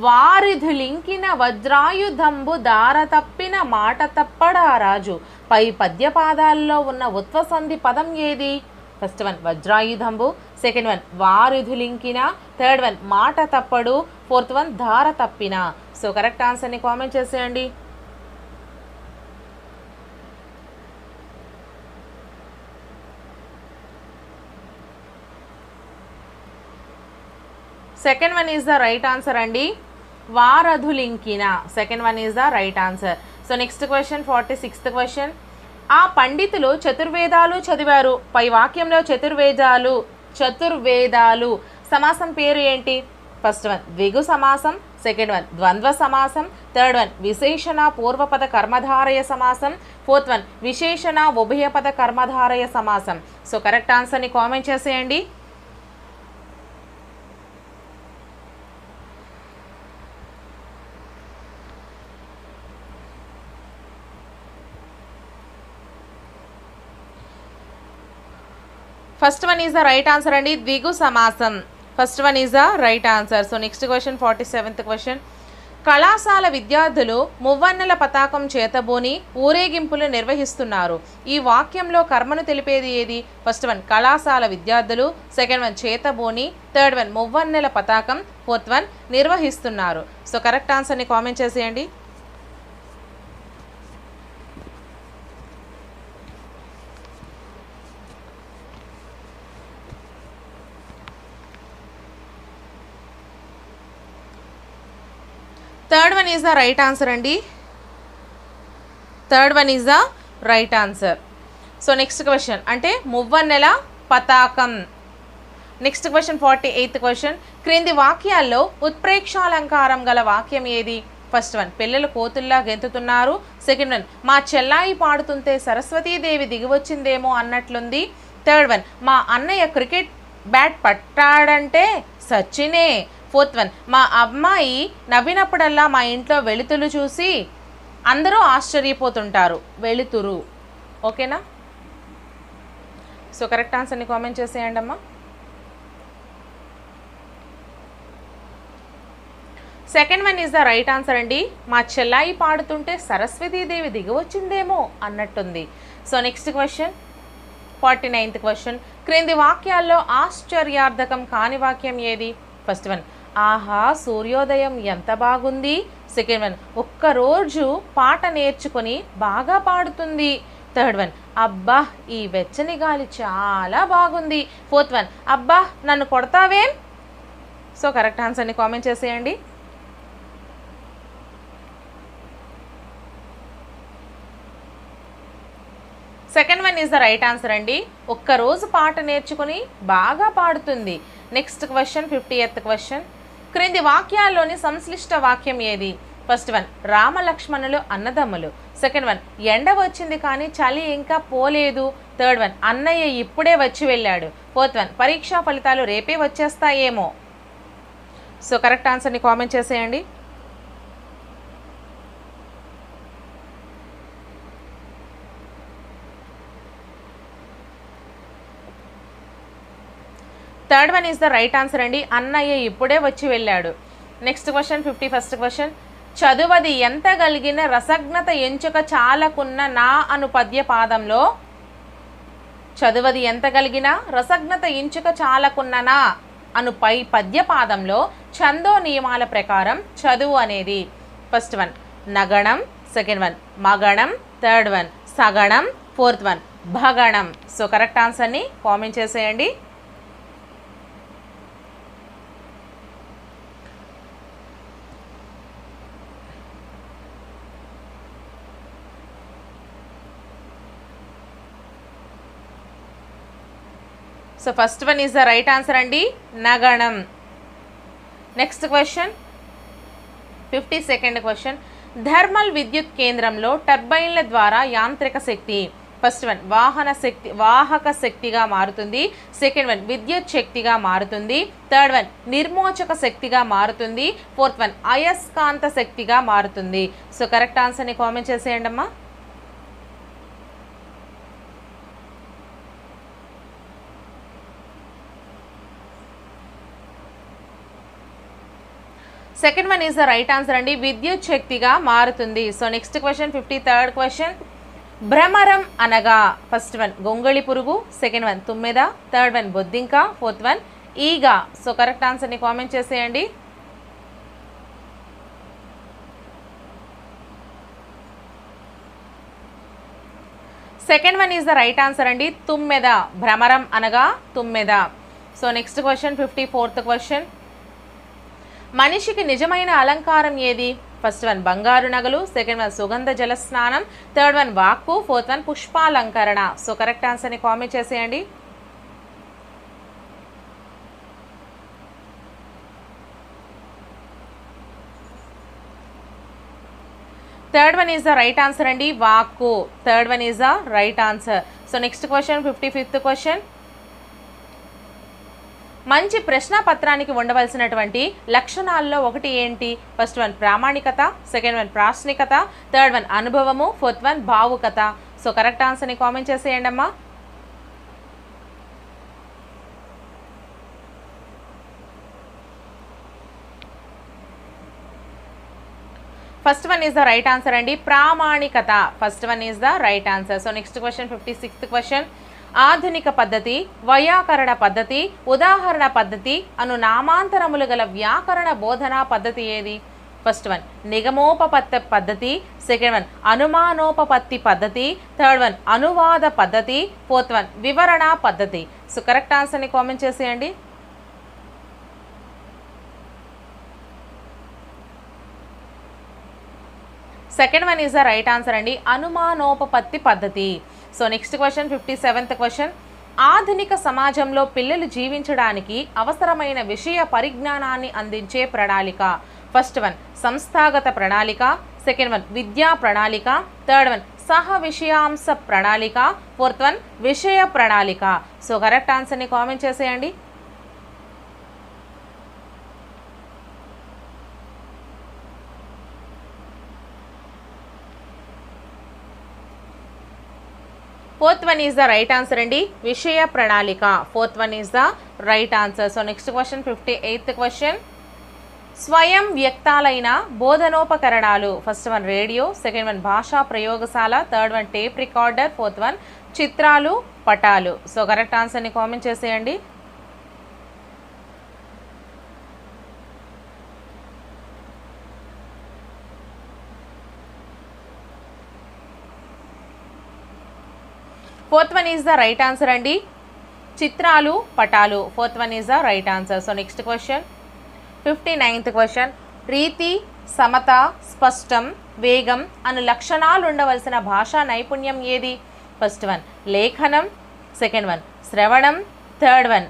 వారిధులింకిన వజ్రాయుధంబు దార తప్పిన మాట తప్పడా రాజు. పై పద్యపాదాల్లో ఉన్న ఉత్వసంధి పదం ఏది? ఫస్ట్ వన్ వజ్రాయుధంబు, సెకండ్ వన్ వారిధులింకిన, థర్డ్ వన్ మాట తప్పడు, ఫోర్త్ వన్ దార తప్పిన. సో కరెక్ట్ ఆన్సర్ని కామెంట్ చేసేయండి. Second one is the right answer అండి, వారధులింకిన. Second one is the right answer. So next question 46th question. ఆ పండితులు చతుర్వేదాలు చదివారు. పై వాక్యంలో చతుర్వేదాలు సమాసం పేరు ఏంటి? ఫస్ట్ వన్ ద్విగు సమాసం, సెకండ్ వన్ ద్వంద్వ సమాసం, థర్డ్ వన్ విశేషణ పూర్వపద కర్మధారయ సమాసం, ఫోర్త్ వన్ విశేషణ ఉభయపద కర్మధారయ సమాసం. సో కరెక్ట్ ఆన్సర్ని కామెంట్ చేసేయండి. First one is the right answer అండి, ద్విగు సమాసం. First one is the right answer. So next question 47th question. కళాశాల విద్యార్థులు మువ్వన్నెల పతాకం చేతబోని ఊరేగింపులు నిర్వహిస్తున్నారు. ఈ వాక్యంలో కర్మను తెలిపేది ఏది? ఫస్ట్ వన్ కళాశాల విద్యార్థులు, సెకండ్ వన్ చేతబోని, థర్డ్ వన్ మువ్వన్నెల పతాకం, ఫోర్త్ వన్ నిర్వహిస్తున్నారు. సో కరెక్ట్ ఆన్సర్ని కామెంట్ చేసేయండి. Third one is the right answer అండి, third one is the right answer. So next question అంటే మువ్వన్నెల పతాకం. Next question 48th question. క్రింది వాక్యాల్లో ఉత్ప్రేక్షాలంకారం గల వాక్యం ఏది? ఫస్ట్ వన్ పిల్లలు కోతుల్లా గెంతుతున్నారు, సెకండ్ వన్ మా చెల్లాయి పాడుతుంటే సరస్వతీదేవి దిగివచ్చిందేమో అన్నట్లుంది, థర్డ్ వన్ మా అన్నయ్య క్రికెట్ బ్యాట్ పట్టాడంటే సచినే, ఫోర్త్ వన్ మా అమ్మాయి నవ్వినప్పుడల్లా మా ఇంట్లో వెలుతురు చూసి అందరూ ఆశ్చర్యపోతుంటారు, వెలుతురు. ఓకేనా? సో కరెక్ట్ ఆన్సర్ని కామెంట్ చేసేయండి అమ్మా. Second one is the right answer అండి, మా చెల్లాయి పాడుతుంటే సరస్వతీదేవి దిగవచ్చిందేమో అన్నట్టుంది. So next question 49th question. క్రింది వాక్యాల్లో ఆశ్చర్యార్థకం కాని వాక్యం ఏది? ఫస్ట్ వన్ ఆహా సూర్యోదయం ఎంత బాగుంది, సెకండ్ వన్ ఒక్కరోజు పాట నేర్చుకొని బాగా పాడుతుంది, థర్డ్ వన్ అబ్బా ఈ వెచ్చని గాలి చాలా బాగుంది, ఫోర్త్ వన్ అబ్బా నన్ను కొడతావేం. సో కరెక్ట్ ఆన్సర్ని కామెంట్ చేసేయండి. Second one is the right answer అండి, ఒక్కరోజు పాట నేర్చుకుని బాగా పాడుతుంది. Next question 50th question. క్రింది వాక్యాల్లోని సంశ్లిష్ట వాక్యం ఏది? ఫస్ట్ వన్ రామలక్ష్మణులు అన్నదమ్ములు, సెకండ్ వన్ ఎండ వచ్చింది కానీ చలి ఇంకా పోలేదు, థర్డ్ వన్ అన్నయ్య ఇప్పుడే వచ్చి వెళ్ళాడు, ఫోర్త్ వన్ పరీక్షా ఫలితాలు రేపే వచ్చేస్తాయేమో. సో కరెక్ట్ ఆన్సర్ని కామెంట్ చేసేయండి. Third one is the right answer అండి, అన్నయ్య ఇప్పుడే వచ్చి వెళ్ళాడు. Next question 51st question. చదువది ఎంత కలిగిన రసజ్ఞత ఎంచుక చాలకున్న నా అను పద్య పాదంలో, చదువది ఎంత కలిగిన రసజ్ఞత ఎంచుక చాలకున్న నా అను పై పద్య పాదంలో ఛందో నియమాల ప్రకారం చదువు అనేది ఫస్ట్ వన్ నగణం, సెకండ్ వన్ మగణం, థర్డ్ వన్ సగణం, ఫోర్త్ వన్ భగణం. సో కరెక్ట్ ఆన్సర్ని కామెంట్ చేసేయండి. So first one is the right answer అండి, నగణం. Next question 52nd question. Thermal విద్యుత్ కేంద్రంలో టర్బైన్ల ద్వారా యాంత్రిక శక్తి ఫస్ట్ వన్ వాహక శక్తిగా మారుతుంది, సెకండ్ వన్ విద్యుత్ శక్తిగా మారుతుంది, థర్డ్ వన్ నిర్మోచక శక్తిగా మారుతుంది, ఫోర్త్ వన్ అయస్కాంత శక్తిగా మారుతుంది. సో కరెక్ట్ ఆన్సర్ని కామెంట్ చేసేయండి అమ్మా. Second one is the right answer అండి, విద్యుత్ శక్తిగా మారుతుంది. So next question 53rd question. భ్రమరం అనగా ఫస్ట్ వన్ గొంగళి పురుగు, సెకండ్ వన్ తుమ్మెద, థర్డ్ వన్ బొద్దింక, ఫోర్త్ వన్ ఈగ. సో కరెక్ట్ ఆన్సర్ని కామెంట్ చేసేయండి. Second one is the right answer అండి, తుమ్మెద. భ్రమరం అనగా తుమ్మెద. So next question 54th question. మనిషికి నిజమైన అలంకారం ఏది? ఫస్ట్ వన్ బంగారు నగలు, సెకండ్ వన్ సుగంధ జల స్నానం, థర్డ్ వన్ వాక్కు, ఫోర్త్ వన్ పుష్పాలంకరణ. సో కరెక్ట్ ఆన్సర్ని కామెంట్ చేసేయండి. Third one is the right answer అండి, వాక్కు. Third one is the right answer. So next question 55th question. మంచి ప్రశ్నపత్రానికి ఉండవలసినటువంటి లక్షణాల్లో ఒకటి ఏంటి? ఫస్ట్ వన్ ప్రామాణికత, సెకండ్ వన్ ప్రాశ్నికత, థర్డ్ వన్ అనుభవము, ఫోర్త్ వన్ భావుకత. సో కరెక్ట్ ఆన్సర్ని కామెంట్ చేసేయండి అమ్మా. First one is the right answer అండి, ప్రామాణికత. First one is the right answer. So next question 56th question. ఆధునిక పద్ధతి, వైయాకరణ పద్ధతి, ఉదాహరణ పద్ధతి అను నామాంతరములు గల వ్యాకరణ బోధనా పద్ధతి ఏది? ఫస్ట్ వన్ నిగమోపపత్తి పద్ధతి, సెకండ్ వన్ అనుమానోపపత్తి పద్ధతి, థర్డ్ వన్ అనువాద పద్ధతి, ఫోర్త్ వన్ వివరణ పద్ధతి. సో కరెక్ట్ ఆన్సర్ని కామెంట్ చేసేయండి. Second one is the right answer అండి, అనుమానోపపత్తి పద్ధతి. So next question 57th question. ఆధునిక సమాజంలో పిల్లలు జీవించడానికి అవసరమైన విషయ పరిజ్ఞానాన్ని అందించే ప్రణాళిక. ఫస్ట్ వన్ సంస్థాగత ప్రణాళిక, సెకండ్ వన్ విద్యా ప్రణాళిక, థర్డ్ వన్ సహ విషయాంశ ప్రణాళిక, ఫోర్త్ వన్ విషయ ప్రణాళిక. సో కరెక్ట్ ఆన్సర్ని కామెంట్ చేసేయండి. Fourth one is the right answer అండి, విషయ ప్రణాళిక. Fourth one is the right answer. So next question 58th question. స్వయం వ్యక్తాలైన బోధనోపకరణాలు. First one radio, second one భాషా ప్రయోగశాల, third one tape recorder, fourth one చిత్రాలు పటాలు. సో కరెక్ట్ ఆన్సర్ని కామెంట్ చేసేయండి. Fourth one is the right answer అండి, చిత్రాలు పటాలు. Fourth one is the right answer. So next question 59th question. రీతి, సమత, స్పష్టం, వేగం అను లక్షణాలు ఉండవలసిన భాషా నైపుణ్యం ఏది? ఫస్ట్ వన్ లేఖనం, సెకండ్ వన్ శ్రవణం, థర్డ్ వన్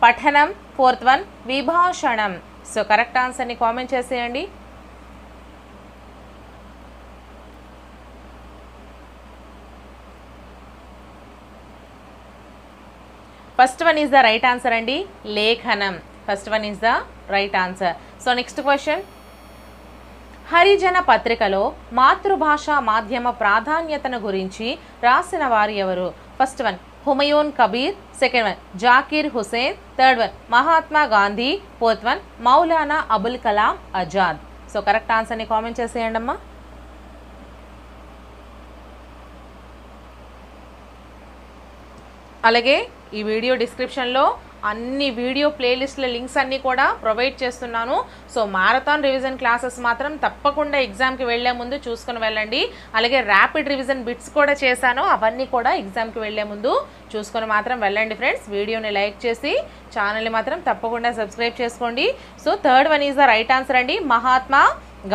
పఠనం, ఫోర్త్ వన్ విభాషణం. సో కరెక్ట్ ఆన్సర్ని కామెంట్ చేసేయండి. First one is the right answer అండి, లేఖనం. First one is the right answer. So next question. Harijan పత్రికలో మాతృభాష మాధ్యమ ప్రాధాన్యతను గురించి రాసిన వారు ఎవరు? First one Humayun Kabir, second one Zakir Hussain, third one Mahatma Gandhi, fourth one Maulana Abul Kalam Azad. So correct ఆన్సర్ని కామెంట్ చేసేయండి అమ్మా. అలాగే ఈ వీడియో డిస్క్రిప్షన్లో అన్ని వీడియో ప్లేలిస్ట్ల లింక్స్ అన్నీ కూడా ప్రొవైడ్ చేస్తున్నాను. సో మారథాన్ రివిజన్ క్లాసెస్ మాత్రం తప్పకుండా ఎగ్జామ్కి వెళ్లే ముందు చూసుకుని వెళ్ళండి. అలాగే ర్యాపిడ్ రివిజన్ బిట్స్ కూడా చేశాను, అవన్నీ కూడా ఎగ్జామ్కి వెళ్లే ముందు చూసుకొని మాత్రం వెళ్ళండి ఫ్రెండ్స్. వీడియోని లైక్ చేసి ఛానల్ని మాత్రం తప్పకుండా సబ్స్క్రైబ్ చేసుకోండి. So third one is the right answer అండి, Mahatma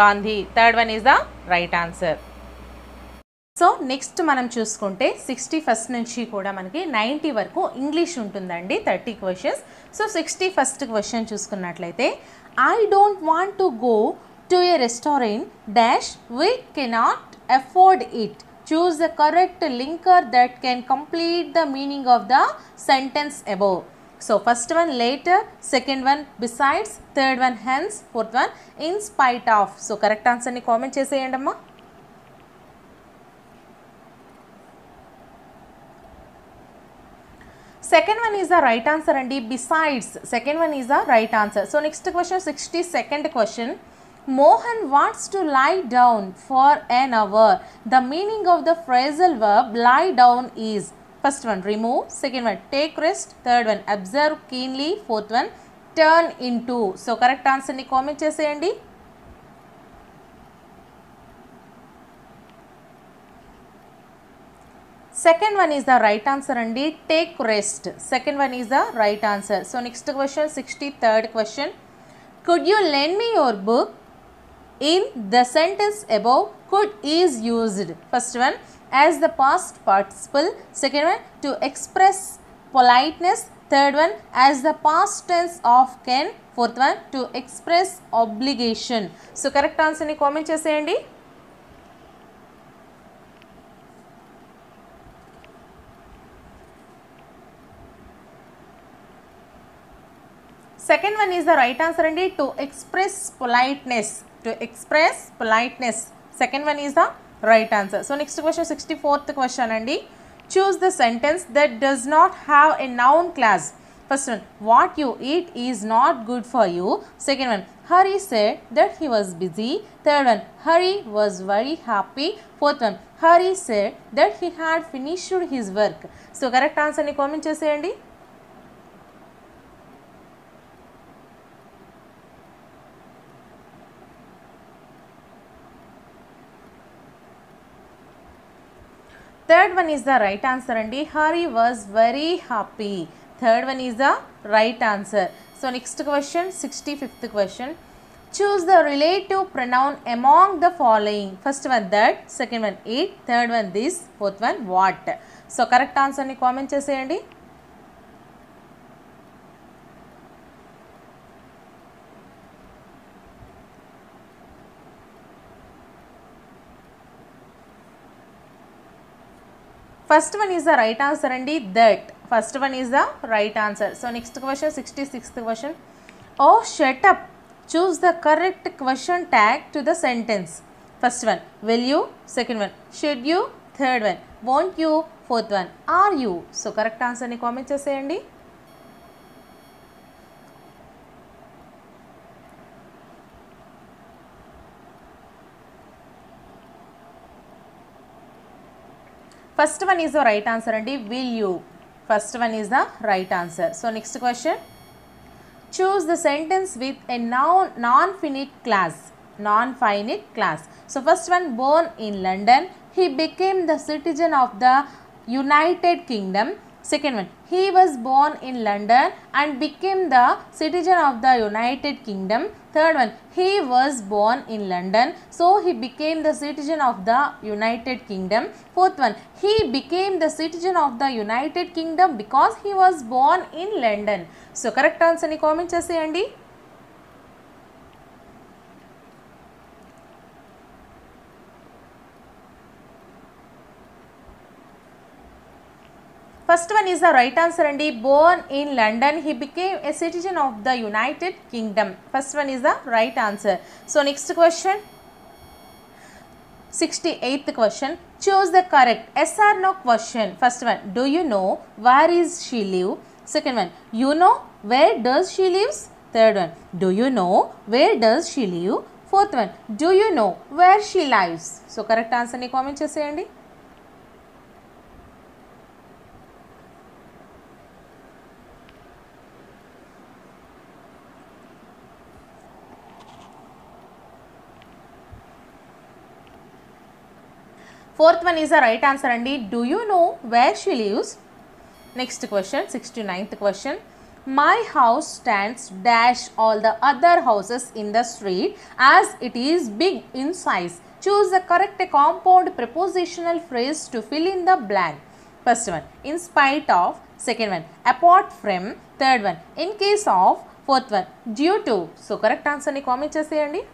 Gandhi. Third one is the right answer. So next మనం చూసుకుంటే 61st నుంచి కూడా మనకి 90 వరకు ఇంగ్లీష్ ఉంటుందండి, 30 క్వశ్చన్స్. సో 61st క్వశ్చన్ చూసుకున్నట్లయితే, I don't want to go to a restaurant dash we cannot afford it. Choose the correct linker that can complete the meaning of the sentence above. So first one later, second one besides, third one hence, fourth one in spite of. So correct ఆన్సర్ని కామెంట్ చేసేయండి అమ్మా. Second one is the right answer and besides. Second one is the right answer. So next question, 62nd question. Mohan wants to lie down for an hour. The meaning of the phrasal verb lie down is, first one remove, second one take rest, third one observe keenly, fourth one turn into. So correct answer ni comment cheseyandi. Second one is the right answer and take rest. Second one is the right answer. So next question, 63rd question. Could you lend me your book? In the sentence above, could is used. First one as the past participle. Second one to express politeness. Third one as the past tense of can. Fourth one to express obligation. So correct answer ni comment cheseyandi. Second one is the right answer and to express politeness. To express politeness. Second one is the right answer. So next question, 64th question andi. Choose the sentence that does not have a noun class. First one, what you eat is not good for you. Second one, Hari said that he was busy. Third one, Hari was very happy. Fourth one, Hari said that he had finished his work. So correct answer ni comment cheseyandi. Third one is the right answer and Hari was very happy. Third one is the right answer. So next question, 65th question. Choose the relative pronoun among the following. First one that, second one it, third one this, fourth one what. So correct answer ni comment cheseyandi. First one is the right answer and that. First one is the right answer. So next question, 66th question. Oh, shut up. Choose the correct question tag to the sentence. First one, will you? Second one, should you? Third one, won't you? Fourth one, are you? So correct answer ni comment cheseyandi. First one is the right answer and will you. First one is the right answer. So next question. Choose the sentence with a non-finite class. Non-finite class. So first one, born in London, he became the citizen of the United Kingdom. Second one, he was born in London and became the citizen of the United Kingdom. Third one, he was born in London, so he became the citizen of the United Kingdom. Fourth one, he became the citizen of the United Kingdom because he was born in London. So correct answer ni comment cheseyandi. First one is the right answer and born in London, he became a citizen of the United Kingdom. First one is the right answer. So next question, 68th question. Choose the correct yes or no question. First one, do you know where is she live? Second one, you know where does she lives? Third one, do you know where does she live? Fourth one, do you know where she lives? So correct answer ni comment cheseyandi. Fourth one is the right answer and do you know where she lives? Next question, 69th question. My house stands dash all the other houses in the street as it is big in size. Choose the correct compound prepositional phrase to fill in the blank. First one, in spite of. Second one, apart from. Third one, in case of. Fourth one, due to. So correct answer ni comment cheseyandi.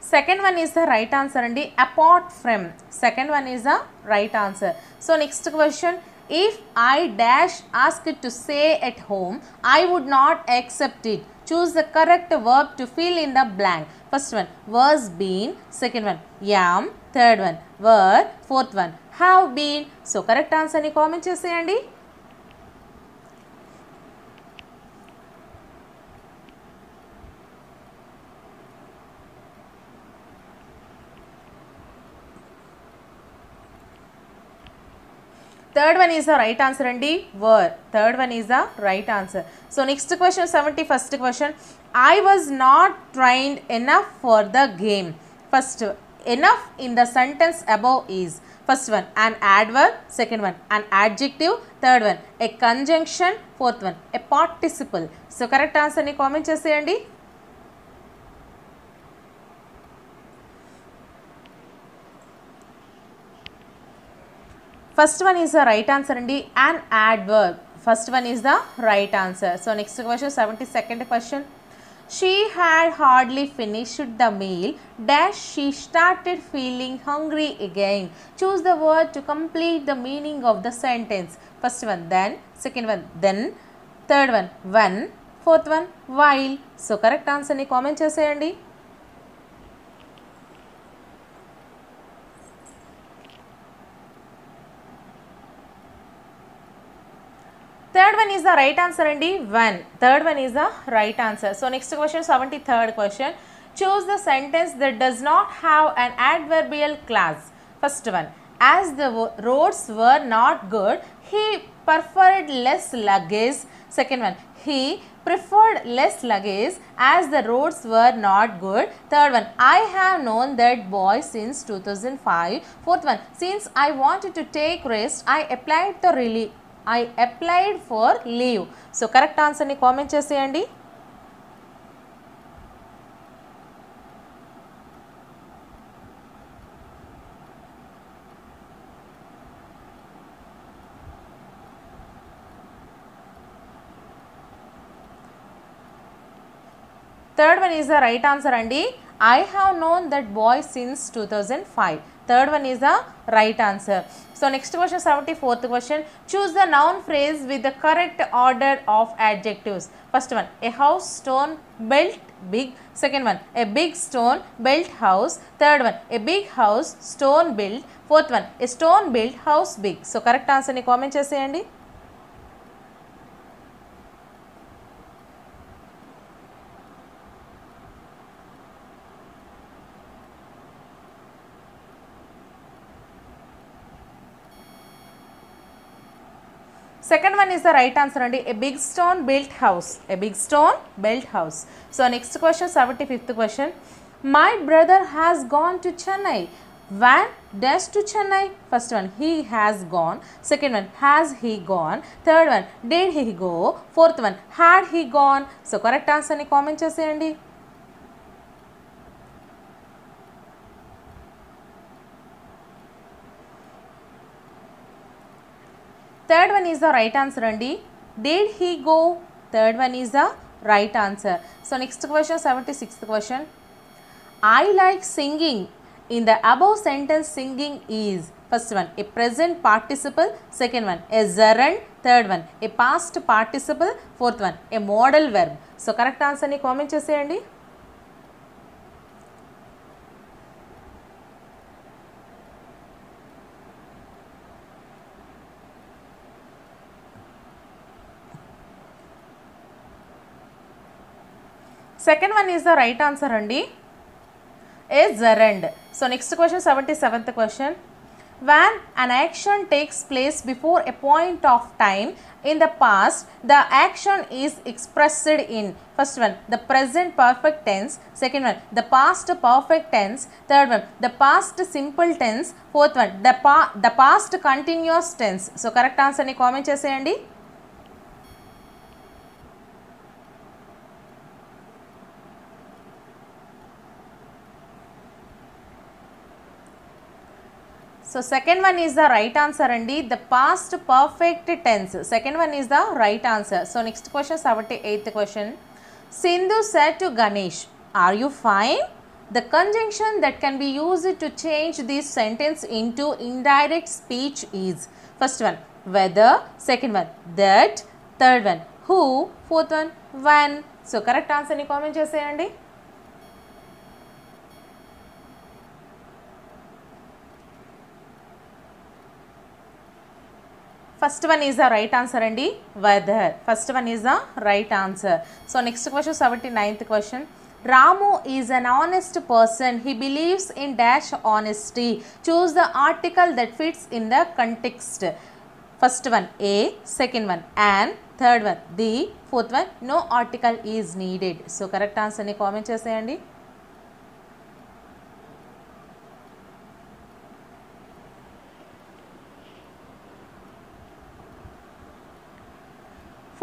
Second one is the right answer and apart from. Second one is the right answer. So next question, if I dash asked to stay at home, I would not accept it. Choose the correct verb to fill in the blank. First one, was been. Second one, am. Third one, were. Fourth one, have been. So correct answer ni comment cheseyandi. Third one is the right answer and were. Third one is the right answer. So next question, 71st question. I was not trained enough for the game. First, enough in the sentence above is first one an adverb, second one an adjective, third one a conjunction, fourth one a participle. So correct answer ni comment cheseyandi. First one is the right answer andi, an adverb. First one is the right answer. So next question, 72nd question. She had hardly finished the meal dash she started feeling hungry again. Choose the word to complete the meaning of the sentence. First one then, second one then, third one when, fourth one while. So correct answer ni comment cheseyandi. Third one is the right answer andi, when. Third one is the right answer. So next question, 73rd question. Choose the sentence that does not have an adverbial clause. First one, as the roads were not good, he preferred less luggage. Second one, he preferred less luggage as the roads were not good. Third one, I have known that boy since 2005. Fourth one, since I wanted to take rest, I applied for leave. So correct answer ni comment cheseyandi. Third one is the right answer andi. I have known that boy since 2005. Third one is the right answer. So next question, 74th question. Choose the noun phrase with the correct order of adjectives. First one, a house stone built big. Second one, a big stone built house. Third one, a big house stone built. Fourth one, a stone built house big. So correct answer ni comment cheseyandi. Second one is the right answer andi, a big stone built house. A big stone built house. So next question, 75th question. My brother has gone to Chennai. When dash to Chennai? First one, he has gone. Second one, has he gone? Third one, did he go? Fourth one, had he gone? So correct answer ni comment cheseyandi. Third one is the right answer andi, did he go? Third one is the right answer. So next question, 76th question. I like singing. In the above sentence, singing is first one a present participle, second one a gerund, third one a past participle, fourth one a modal verb. So correct answer ni comment cheseyandi. Second one is the right answer andi, a gerund. So next question, 77th question. When an action takes place before a point of time in the past, the action is expressed in first one the present perfect tense, second one the past perfect tense, third one the past simple tense, fourth one the past continuous tense. So correct answer ni comment cheseyandi. So second one is the right answer andi, the past perfect tense. Second one is the right answer. So next question, 78th question. Sindhu said to Ganesh, are you fine? The conjunction that can be used to change this sentence into indirect speech is first one whether, second one that, third one who, fourth one when. So correct answer ni comment cheseyandi. First one is the right answer andi, whether. First one is the right answer. So next question, 79th question. Ramu is an honest person. He believes in dash honesty. Choose the article that fits in the context. First one a, second one an, third one the, fourth one no article is needed. So correct answer ni comment cheseyandi.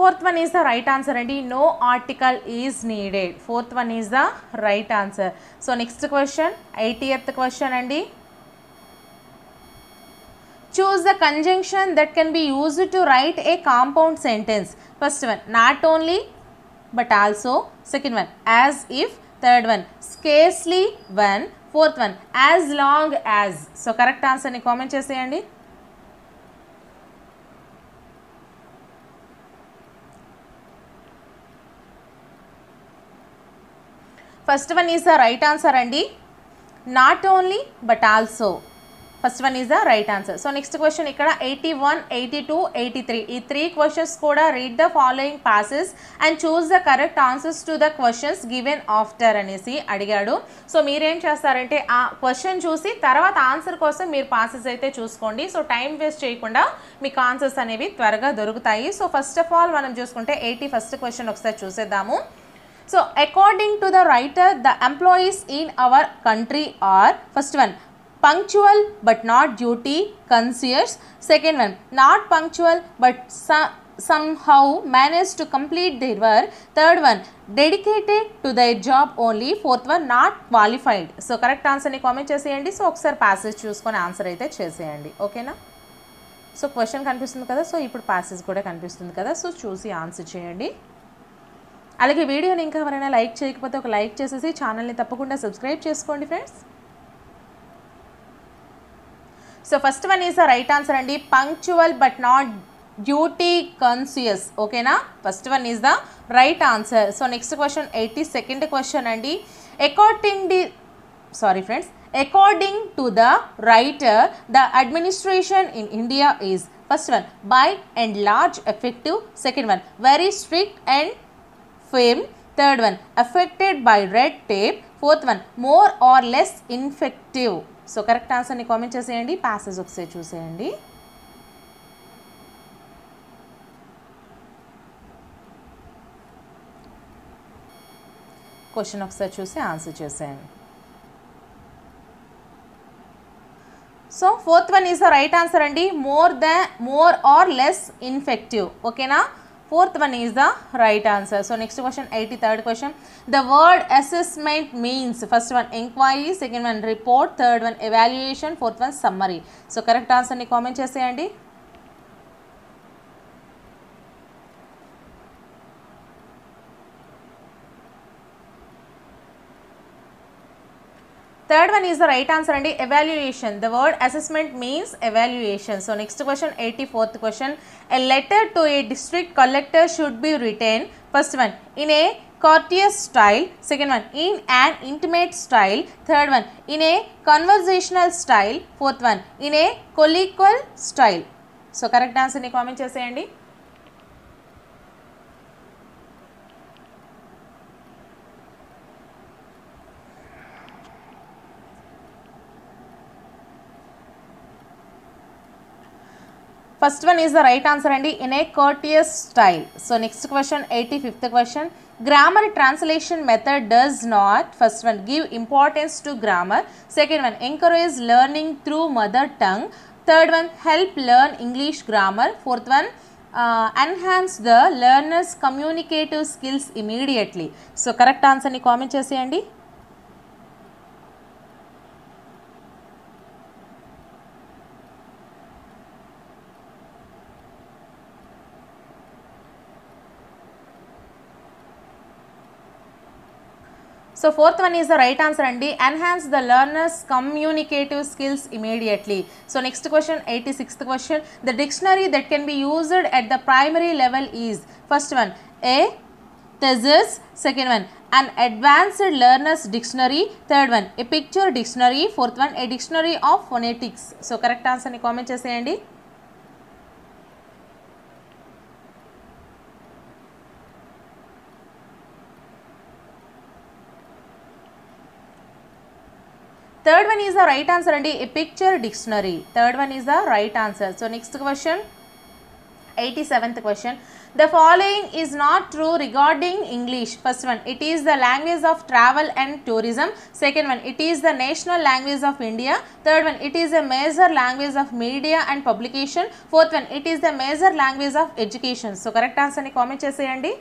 fourth one is the right answer అండి. No article is needed. Fourth one is the right answer. So next question, 80th question అండి. Choose the conjunction that can be used to write a compound sentence. First one, not only but also. Second one, as if. Third one, scarcely when. Fourth one, as long as. So correct answer ni comment చేసేయండి. First one is the right answer అండి. Not only but also. First one is the right answer. So next question ikkada 81, 82, 83 ee 3 questions kuda read the following passages and choose the correct answers to the questions given after anesi adigadu. So meer em chestarante aa question chusi tarvata answer kosam meer passages aithe chuskondi. So time waste cheyakunda meeku answers anevi twaraga dorugutayi. So first of all manam chuskunte 81st question okasari chuseddamu. So according to the writer, the employees in our country are, first one, punctual but not duty conscious. Second one, not punctual but somehow manage to complete their work. Third one, dedicated to their job only. Fourth one, not qualified. So correct answer ni comment cheseyandi. So okkar passage చూసుకొని ఆన్సర్ అయితే చేసేయండి. ఓకేనా? సో క్వశ్చన్ కనిపిస్తుంది కదా, సో ఇప్పుడు passage కూడా కనిపిస్తుంది కదా, సో చూసి ఆన్సర్ చేయండి. అలాగే వీడియోని ఇంకా ఎవరైనా లైక్ చేయకపోతే ఒక లైక్ చేసేసి ఛానల్ని తప్పకుండా సబ్స్క్రైబ్ చేసుకోండి friends. So first one is the right answer అండి. Punctual but not duty conscious. ఓకేనా? First one is the right answer. So next question 82nd question అండి. According to the writer, the administration in India is, first one, by and large effective. Second one, very strict and firm. Third one, affected by red tape. Fourth one, more or less ineffective. So correct ఆన్సర్ని కామెంట్ చేసేయండి. ప్యాసేజ్ ఒకసారి చూసేయండి. క్వశ్చన్ ఒకసారి చూసి ఆన్సర్ చేసేయండి. So fourth one is the right answer అండి. More or less ineffective. ఓకేనా? Fourth one is the right answer. So next question, 83rd question. The word assessment means, first one, inquiry. Second one, report. Third one, evaluation. Fourth one, summary. So correct answer ni comment cheseyandi. Third one is the right answer and evaluation. The word assessment means evaluation. So next question, 84th question. A letter to a district collector should be written, first one, in a courteous style. Second one, in an intimate style. Third one, in a conversational style. Fourth one, in a colloquial style. So correct answer ni comment cheseyandi. First one is the right answer and in a courteous style. So next question, 85th question. Grammar translation method does not, first one, give importance to grammar. Second one, encourage learning through mother tongue. Third one, help learn English grammar. Fourth one, enhance the learner's communicative skills immediately. So correct answer ni comment cheseyandi. So fourth one is the right answer and enhance the learner's communicative skills immediately. So next question, 86th question. The dictionary that can be used at the primary level is, first one, a thesis. Second one, an advanced learner's dictionary. Third one, a picture dictionary. Fourth one, a dictionary of phonetics. So correct answer ni comment cheseyandi. Third one is the right answer and a picture dictionary. Third one is the right answer. So next question, 87th question. The following is not true regarding English. First one, it is the language of travel and tourism. Second one, it is the national language of India. Third one, it is a major language of media and publication. Fourth one, it is the major language of education. So correct answer ni comment cheseyandi.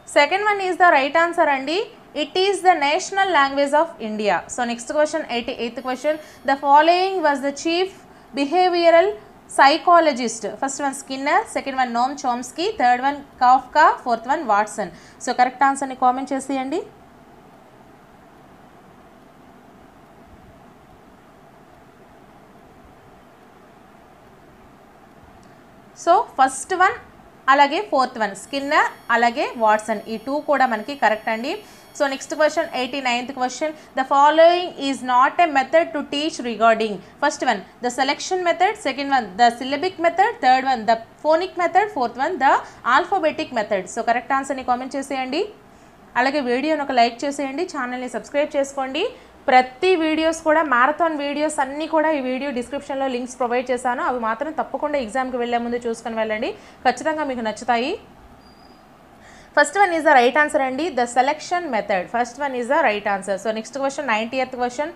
Second one is the right answer andi. It is the national language of India. So next question, 88th question. The following was the chief behavioral psychologist. First one Skinner, second one Noam Chomsky, third one Kafka, fourth one Watson. So correct answer ni comment cheseyandi. So first one అలాగే ఫోర్త్ వన్ స్కిన్నర్ అలాగే వాట్సన్ ఈ టూ కూడా మనకి కరెక్ట్ అండి. So next question 89th question. The following is not a method to teach regarding. First one the selection method, second one the syllabic method, third one the phonic method, fourth one the alphabetic method. So correct ఆన్సర్ని కామెంట్ చేసేయండి. అలాగే వీడియోని ఒక లైక్ చేసేయండి, ఛానల్ని సబ్స్క్రైబ్ చేసుకోండి. ప్రతి వీడియోస్ కూడా మ్యారథాన్ వీడియోస్ అన్నీ కూడా ఈ వీడియో డిస్క్రిప్షన్లో లింక్స్ ప్రొవైడ్ చేశాను. అవి మాత్రం తప్పకుండా ఎగ్జామ్కి వెళ్ళే ముందు చూసుకొని వెళ్ళండి, ఖచ్చితంగా మీకు నచ్చుతాయి. First one is the right answer అండి, the selection method. First one is the right answer. So next question 90th question.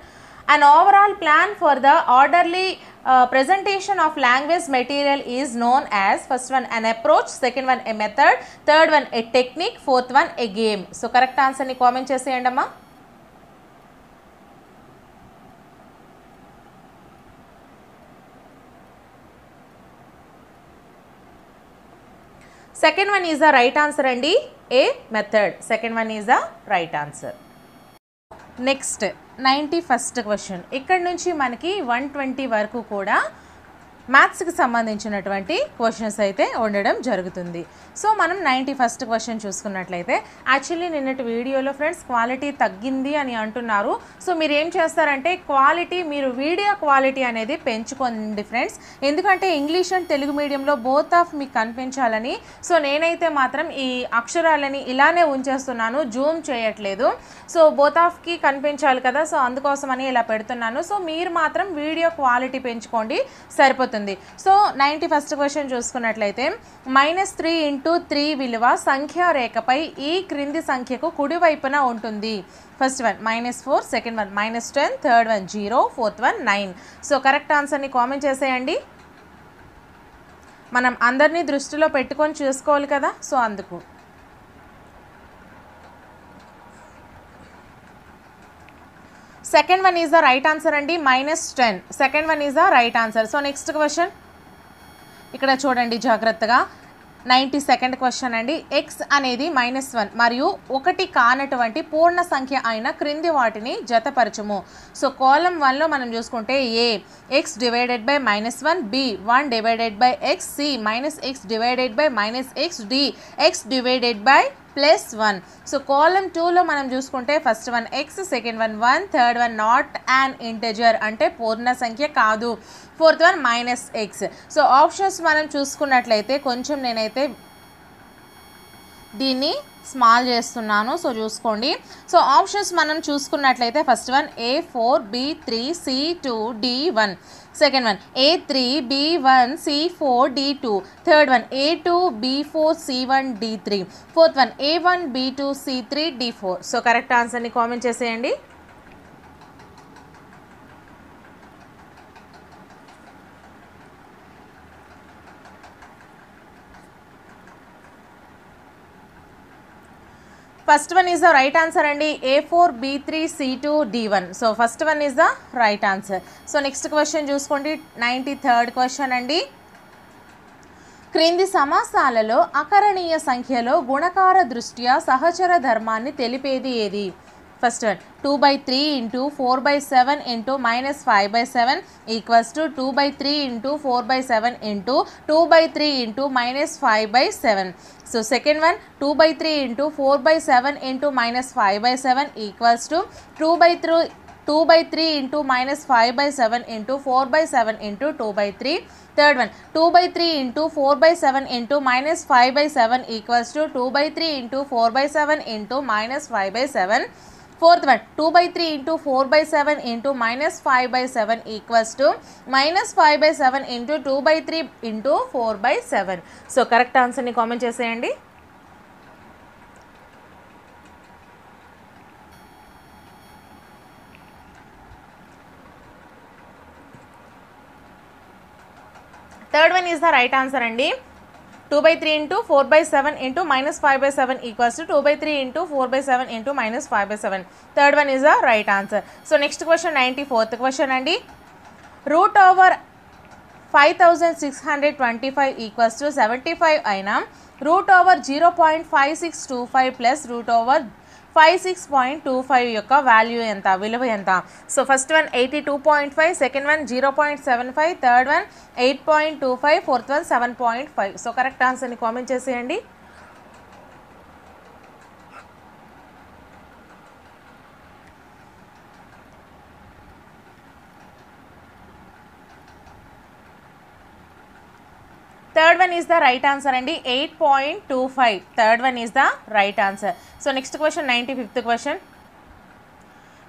An overall plan for the orderly presentation of language material is known as, first one an approach, second one a method, third one a technique, fourth one a game. So correct answer ni comment చేసేయండి అమ్మా. Second one is the right answer andi, a method. Second one is the right answer. Next 91st question. ఇక్కడ నుంచి మనకి 120 వరకు కూడా మ్యాథ్స్కి సంబంధించినటువంటి క్వశ్చన్స్ అయితే ఉండడం జరుగుతుంది. సో మనం 91st క్వశ్చన్ చూసుకున్నట్లయితే, యాక్చువల్లీ నిన్నటి వీడియోలో ఫ్రెండ్స్ క్వాలిటీ తగ్గింది అని అంటున్నారు. సో మీరు ఏం చేస్తారంటే క్వాలిటీ, మీరు వీడియో క్వాలిటీ అనేది పెంచుకోండి ఫ్రెండ్స్. ఎందుకంటే ఇంగ్లీష్ అండ్ తెలుగు మీడియంలో బోత్ ఆఫ్ మీకు కనిపించాలని. సో నేనైతే మాత్రం ఈ అక్షరాలని ఇలానే ఉంచేస్తున్నాను, జూమ్ చేయట్లేదు. సో బోత్ ఆఫ్కి కనిపించాలి కదా, సో అందుకోసమని ఇలా పెడుతున్నాను. సో మీరు మాత్రం వీడియో క్వాలిటీ పెంచుకోండి, సరిపోతుంది. సో 91st క్వశ్చన్ చూసుకున్నట్లయితే, -3 × 3 విలువ సంఖ్యా రేఖపై ఈ క్రింది సంఖ్యకు కుడివైపున ఉంటుంది. First one -4, second one -10, third one 0, fourth one 9. So correct ఆన్సర్ని కామెంట్ చేసేయండి. మనం అందరినీ దృష్టిలో పెట్టుకొని చూసుకోవాలి కదా, సో అందుకు. Second one is the right answer andi, -10. Second one is the right answer. So next question, ఇక్కడ చూడండి జాగ్రత్తగా. 92nd క్వశ్చన్ అండి. x అనేది -1 మరియు 1 కానటువంటి పూర్ణ సంఖ్య అయిన క్రింది వాటిని జతపరచుము. సో కాలం 1లో మనం చూసుకుంటే a x divided by -1, b 1 divided by x, c -x divided by -x, d x divided by +1. So కాలం 2లో మనం చూసుకుంటే first one x, second one 1, third one not an integer అంటే పూర్ణ సంఖ్య కాదు, fourth one -x. So options మనం చూసుకున్నట్లయితే కొంచెం నేనైతే దీన్ని స్మాల్ చేస్తున్నాను, సో చూసుకోండి. సో ఆప్షన్స్ మనం చూసుకున్నట్లయితే first one A4, B3, C2, D1, second one A3, B1, C4, D2, third one A2, B4, C1, D3, fourth one A1, B2, C3, D4. So correct ఆన్సర్ని కామెంట్ చేసేయండి. First one is the right answer andi, A4, B3, C2, D1. So first one is the right answer. So next question చూసుకోండి, 93rd question andi. క్రింది సమాసాలలో అకరణీయ సంఖ్యలో గుణకార దృష్ట్యా సహచర ధర్మాన్ని తెలిపేది ఏది? First one 2/3 × 4/7 × -5/7 equals to 2/3 × 4/7 × 2/3 × -5/7. So second one 2/3 × 4/7 × -5/7 equals to 2/3 × -5/7 × 4/7 × 2/3. Third one 2/3 × 4/7 × -5/7 equals to 2/3 × 4/7 × -5/7. Fourth one, 2 by 3 into 4 by 7 into minus 5 by 7 equals to minus 5 by 7 into 2 by 3 into 4 by 7. So correct answer ni comment చేసేయండి. Third one is the right answer అండి. 2 by 3 into 4 by 7 into minus 5 by 7 equals to 2 by 3 into 4 by 7 into minus 5 by 7. Third one is the right answer. So next question 94th question అండి. Root over 5625 equals to 75 అయినా root over 0.5625 plus root over 56.25 యొక్క వాల్యూ ఎంత, విలువ ఎంత? So first one 82.5, second one 0.75, third one 8.25, fourth one 7.5. So correct ఆన్సర్ని కామెంట్ చేసేయండి. Third one is the right answer and 8.25. Third one is the right answer. So next question 95th question.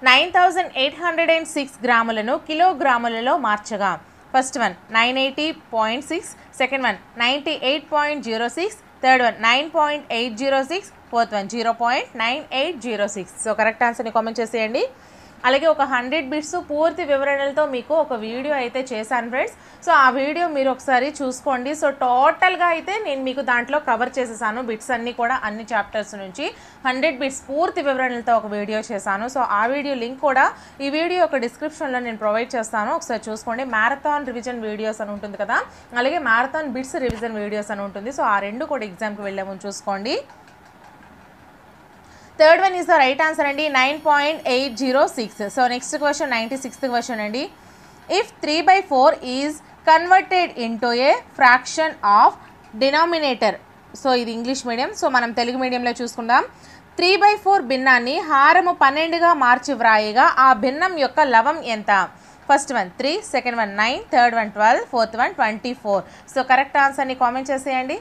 9806 గ్రాములను కిలోగ్రాములలో మార్చగా first one 980.6, second one 98.06, third one 9.806, fourth one 0.9806. So correct ఆన్సర్ని కామెంట్ చేసేయండి. అలాగే ఒక 100 బిట్స్ పూర్తి వివరణలతో మీకు ఒక వీడియో అయితే చేశాను ఫ్రెండ్స్. సో ఆ వీడియో మీరు ఒకసారి చూసుకోండి. సో టోటల్గా అయితే నేను మీకు దాంట్లో కవర్ చేసేసాను బిట్స్ అన్నీ కూడా, అన్ని చాప్టర్స్ నుంచి 100 బిట్స్ పూర్తి వివరణలతో ఒక వీడియో చేశాను. సో ఆ వీడియో లింక్ కూడా ఈ వీడియో యొక్క డిస్క్రిప్షన్లో నేను ప్రొవైడ్ చేస్తాను, ఒకసారి చూసుకోండి. మ్యారథాన్ రివిజన్ వీడియోస్ అని ఉంటుంది కదా, అలాగే మ్యారథాన్ బిట్స్ రివిజన్ వీడియోస్ అని ఉంటుంది. సో ఆ రెండు కూడా ఎగ్జామ్కి వెళ్ళే ముందు చూసుకోండి. Third one is the right answer అండి 9.806. So next question 96th question అండి. If 3/4 is converted into a fraction of denominator. So ఇది ఇంగ్లీష్ మీడియం, సో మనం తెలుగు మీడియంలో చూసుకుందాం. 3/4 భిన్నాన్ని హారము 12గా మార్చి వ్రాయగా ఆ భిన్నం యొక్క లవం ఎంత? First one 3, second one 9, third one 12, fourth one 24. So correct ఆన్సర్ని కామెంట్ చేసేయండి.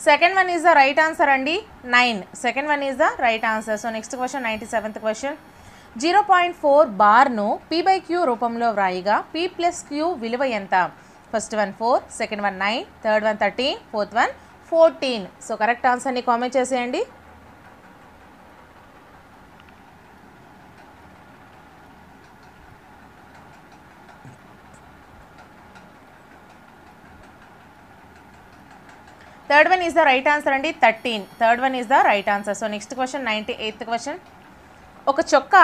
Second one is the right answer అండి 9. Second one is the right answer. So next question 97th question. 0.4 బార్ను p/q రూపంలో వ్రాయిగా p + q విలువ ఎంత? First one 4, second one 9, third one 13, fourth one 14. So correct ఆన్సర్ని కామెంట్ చేసేయండి. Third one is the right answer అండి 13. Third one is the right answer. So next question 98th question. ఒక చొక్కా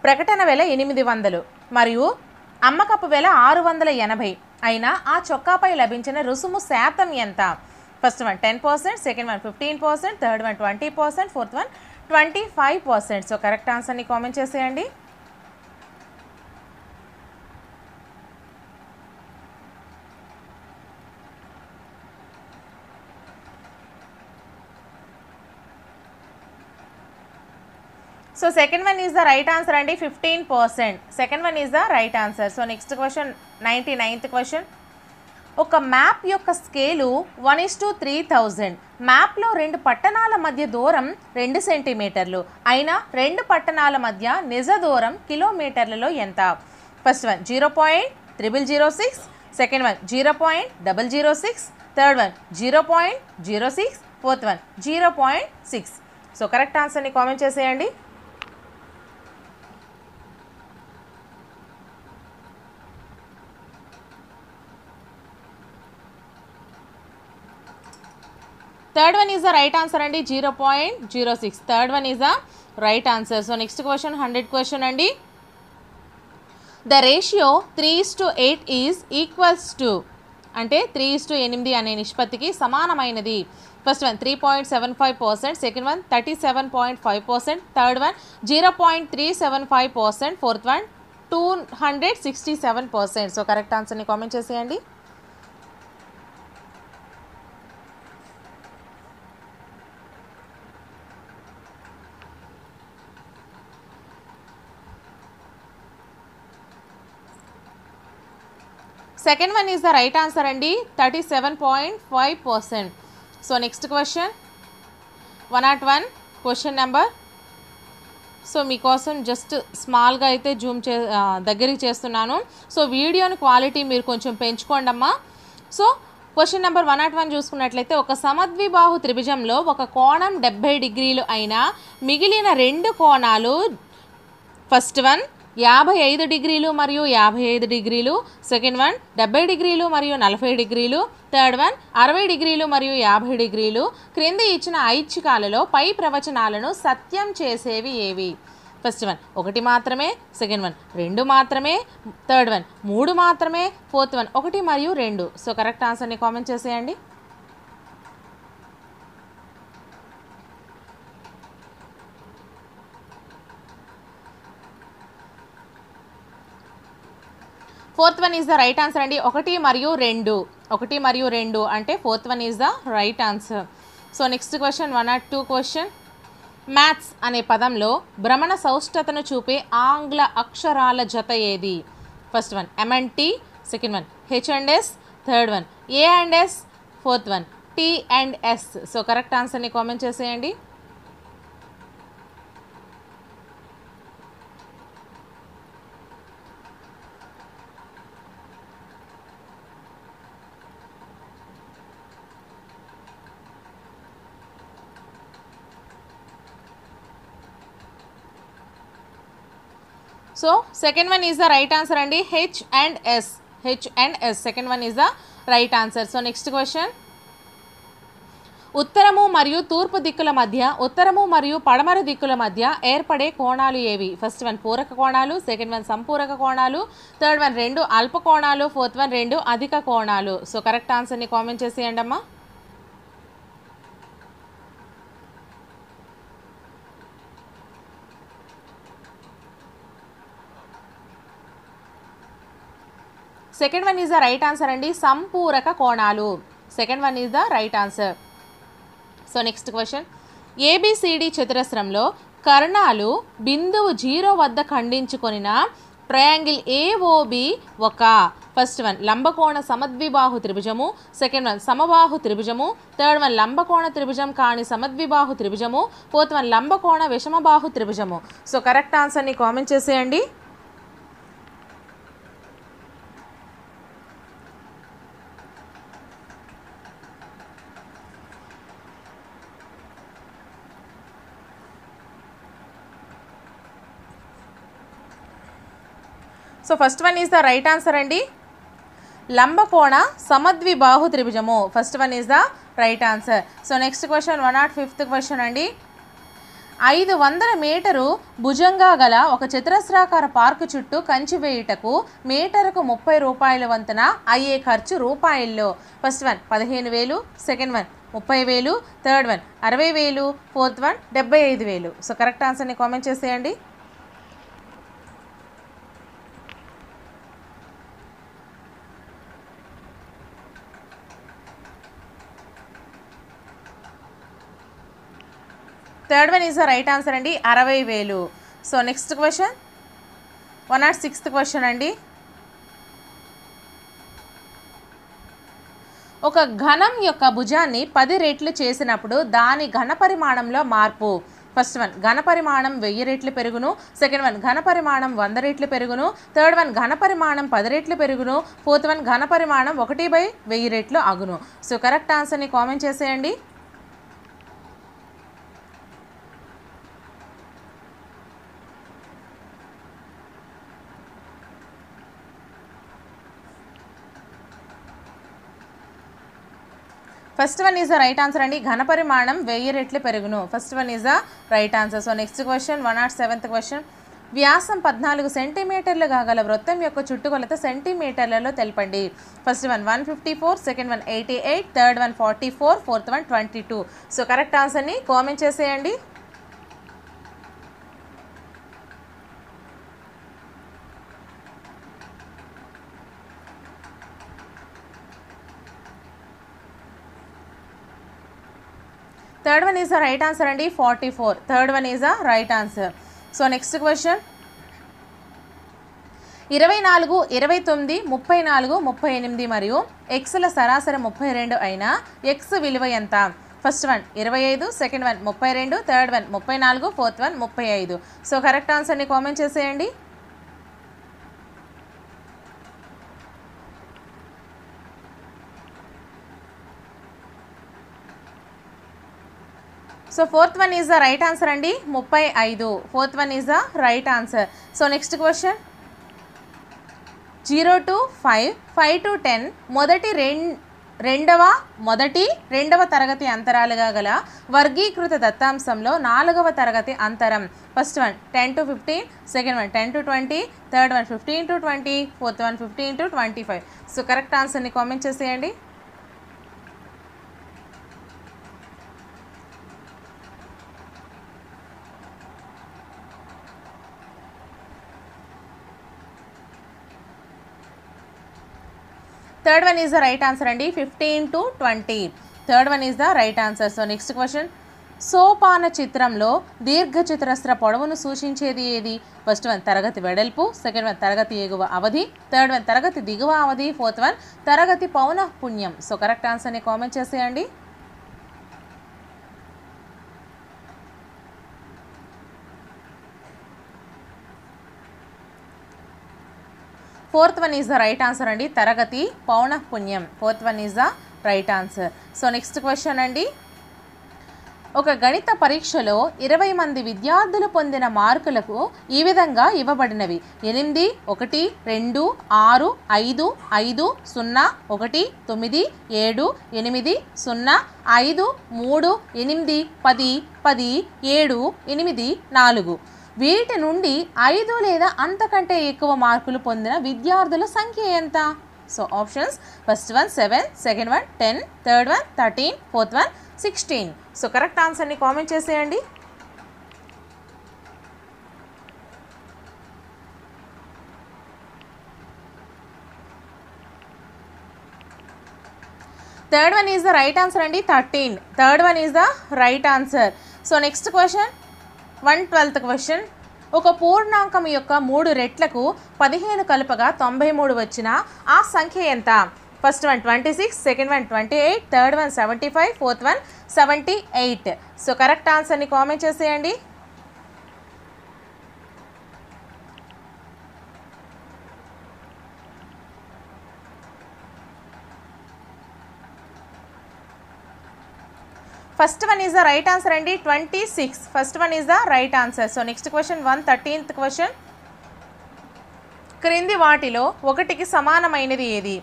ప్రకటన వెల 800 మరియు అమ్మకపు వెల 680 అయినా ఆ చొక్కాపై లభించిన రుసుము శాతం ఎంత? First one 10%, second one 15%, third one 20%, fourth one 25%. So correct ఆన్సర్ని కామెంట్ చేసేయండి. So second one is the right answer and 15%. Second one is the right answer. So next question 99th question. ఒక మ్యాప్ యొక్క స్కేలు 1:3000. మ్యాప్లో 2 పట్టణాల మధ్య దూరం 2 సెంటీమీటర్లు అయినా 2 పట్టణాల మధ్య నిజ దూరం కిలోమీటర్లలో ఎంత? First one 0.006, second one 0.006, third one 0.06, fourth one 0.6. So correct ఆన్సర్ని కామెంట్ చేసేయండి. Third one is the right answer and 0.06. Third one is the right answer. So next question 100 question and the ratio 3:8 is equals to అంటే 3:8 అనే నిష్పత్తికి సమానమైనది. First one 3.75%, second one 37.5%, third one 0.375%, fourth one 267%. So correct ఆన్సర్ని కామెంట్ చేసేయండి. Second one is the right answer అండి, 37.5%. So next question 101 question number. So మీకోసం జస్ట్ స్మాల్గా అయితే జూమ్ దగ్గరికి చేస్తున్నాను. సో వీడియోని క్వాలిటీ మీరు కొంచెం పెంచుకోండి అమ్మా. సో క్వశ్చన్ నెంబర్ 101 చూసుకున్నట్లయితే, ఒక సమద్విబాహు త్రిభుజంలో ఒక కోణం 70 డిగ్రీలు అయినా మిగిలిన రెండు కోణాలు ఫస్ట్ వన్ 55 డిగ్రీలు మరియు 55 డిగ్రీలు, సెకండ్ వన్ 70 డిగ్రీలు మరియు 40 డిగ్రీలు, థర్డ్ వన్ 60 డిగ్రీలు మరియు 50 డిగ్రీలు. క్రింది ఇచ్చిన ఐచ్ఛికాలలో పై ప్రవచనాలను సత్యం చేసేవి ఏవి? ఫస్ట్ వన్ 1 మాత్రమే, సెకండ్ వన్ 2 మాత్రమే, థర్డ్ వన్ 3 మాత్రమే, ఫోర్త్ వన్ 1 మరియు 2. సో కరెక్ట్ ఆన్సర్ని కామెంట్ చేసేయండి. Fourth one is the right answer అండి, 1 మరియు 2. 1 మరియు 2 అంటే fourth one is the right answer. So next question 102 question. Maths అనే పదంలో భ్రమణ సౌష్టతను చూపే ఆంగ్ల అక్షరాల జత ఏది? First one M&T, second one H&S, third one A&S, fourth one T&S. So correct ఆన్సర్ని కామెంట్ చేసేయండి. So second one is the right answer అండి, H&S. Second one is the right answer. So next question. ఉత్తరము మరియు తూర్పు దిక్కుల మధ్య, ఉత్తరము మరియు పడమర దిక్కుల మధ్య ఏర్పడే కోణాలు ఏవి? ఫస్ట్ వన్ పూరక కోణాలు, సెకండ్ వన్ సంపూరక కోణాలు, థర్డ్ వన్ 2 అల్ప కోణాలు, ఫోర్త్ వన్ 2 అధిక కోణాలు. సో కరెక్ట్ ఆన్సర్ని కామెంట్ చేసేయండి అమ్మా. Second one is the right answer అండి, సంపూరక కోణాలు. Second one is the right answer. So next question. ABCD చతురస్రంలో కర్ణాలు బిందువు 0 వద్ద ఖండించుకొనిన ట్రయాంగిల్ AOB ఒక ఫస్ట్ వన్ లంబకోణ సమద్విబాహు త్రిభుజము, సెకండ్ వన్ సమబాహు త్రిభుజము, థర్డ్ వన్ లంబకోణ త్రిభుజం కాని సమద్విబాహు త్రిభుజము, ఫోర్త్ వన్ లంబకోణ విషమబాహు త్రిభుజము. సో కరెక్ట్ ఆన్సర్ని కామెంట్ చేసేయండి. So first one is the right answer అండి, లంబకోణ సమద్విబాహు త్రిభుజము. First one is the right answer. So next question 105th question అండి. 500 మీటరు భుజంగా గల ఒక చతురస్రాకార పార్కు చుట్టూ కంచి వేయుటకు మీటరుకు 30 రూపాయల వంతున అయ్యే ఖర్చు రూపాయల్లో. First one 15,000, second one 30,000, third one 60,000, fourth one 75,000. So correct ఆన్సర్ని కామెంట్ చేసేయండి. Third one is the right answer అండి, 60,000. So next question 106th question అండి. ఒక ఘనం యొక్క భుజాన్ని 10 రెట్లు చేసినప్పుడు దాని ఘన పరిమాణంలో మార్పు. ఫస్ట్ వన్ ఘన పరిమాణం 1000 రెట్లు పెరుగును, సెకండ్ వన్ ఘన పరిమాణం 100 రెట్లు పెరుగును, థర్డ్ వన్ ఘన పరిమాణం 10 రెట్లు పెరుగును, ఫోర్త్ వన్ ఘన పరిమాణం 1/1000 రెట్లు అగును. సో కరెక్ట్ ఆన్సర్ని కామెంట్ చేసేయండి. First one is the right answer అండి, ఘన పరిమాణం 1000 రెట్లు పెరుగును. First one is the right answer. So next question 107th question. వ్యాసం 14 సెంటీమీటర్లు కాగల వృత్తం యొక్క చుట్టుకొలత సెంటీమీటర్లలో తెలపండి. First one 154, second one 88, third one 44, fourth one 22. So correct ఆన్సర్ని కామెంట్ చేసేయండి. Third one is the right answer అండి, 44. Third one is the right answer. So next question. 24, 29, 34, 38 మరియు ఎక్స్ల సరాసరి 32 అయినా ఎక్స్ విలువ ఎంత? First one 25, second one 32, third one 34, fourth one 35. So correct ఆన్సర్ని కామెంట్ చేసేయండి. So fourth one is the right answer అండి, 35. Fourth one is the right answer. So next question 0 to 5, 5 to 10 రెండవ తరగతి అంతరాలుగా గల వర్గీకృత దత్తాంశంలో 4వ తరగతి అంతరం. First one 10 to 15, second one 10 to 20, third one 15 to 20, fourth one 15 to 25. So correct ఆన్సర్ని కామెంట్ చేసేయండి. Third one is the right answer అండి, 15 to 20. Third one is the right answer. So next question సోపాన చిత్రంలో దీర్ఘచతురస్ర పొడవును సూచించేది ఏది? ఫస్ట్ వన్ తరగతి వెడల్పు, సెకండ్ వన్ తరగతి ఎగువ అవధి, థర్డ్ వన్ తరగతి దిగువ అవధి, ఫోర్త్ వన్ తరగతి పౌనఃపున్యం. సో కరెక్ట్ ఆన్సర్ని కామెంట్ చేసేయండి. Fourth one is the right answer అండి, తరగతి పౌనఃపున్యం. Fourth one is the right answer. So next question అండి, ఒక గణిత పరీక్షలో 20 మంది విద్యార్థులు పొందిన మార్కులకు ఈ విధంగా ఇవ్వబడినవి: 8, 1, 2, 6, 5, 5, 0, 1, 9, 7, 8, 0, 5, 3, 8, 10, 10, 7, 8, 4. వీటి నుండి 5 లేదా అంతకంటే ఎక్కువ మార్కులు పొందిన విద్యార్థుల సంఖ్య ఎంత? So options first one 7, second one 10, third one 13, fourth one 16. So correct ఆన్సర్ని కామెంట్ చేసేయండి. Third one is the right answer అండి, 13. Third one is the right answer. So next question 112th question, ఒక పూర్ణాంకం యొక్క 3 రెట్లకు 15 కలుపగా 93 వచ్చిన ఆ సంఖ్య ఎంత? First one 26, second one 28, third one 75, fourth one 78. So correct ఆన్సర్ని కామెంట్ చేసేయండి. First one is the right answer అండి, 26. First one is the right answer. So next question 113th question, క్రింది వాటిలో ఒకటికి సమానమైనది ఏది?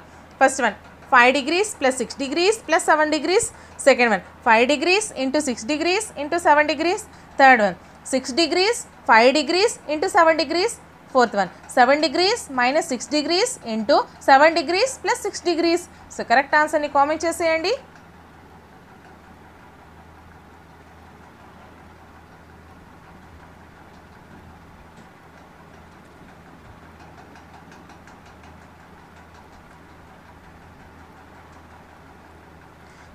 First one 5 degrees plus 6 degrees plus 7 degrees, second one 5 degrees into 6 degrees into 7 degrees, third one 6 degrees 5 degrees into 7 degrees, fourth one 7 degrees minus 6 degrees into 7 degrees plus 6 degrees. So correct ఆన్సర్ని కామెంట్ చేసేయండి.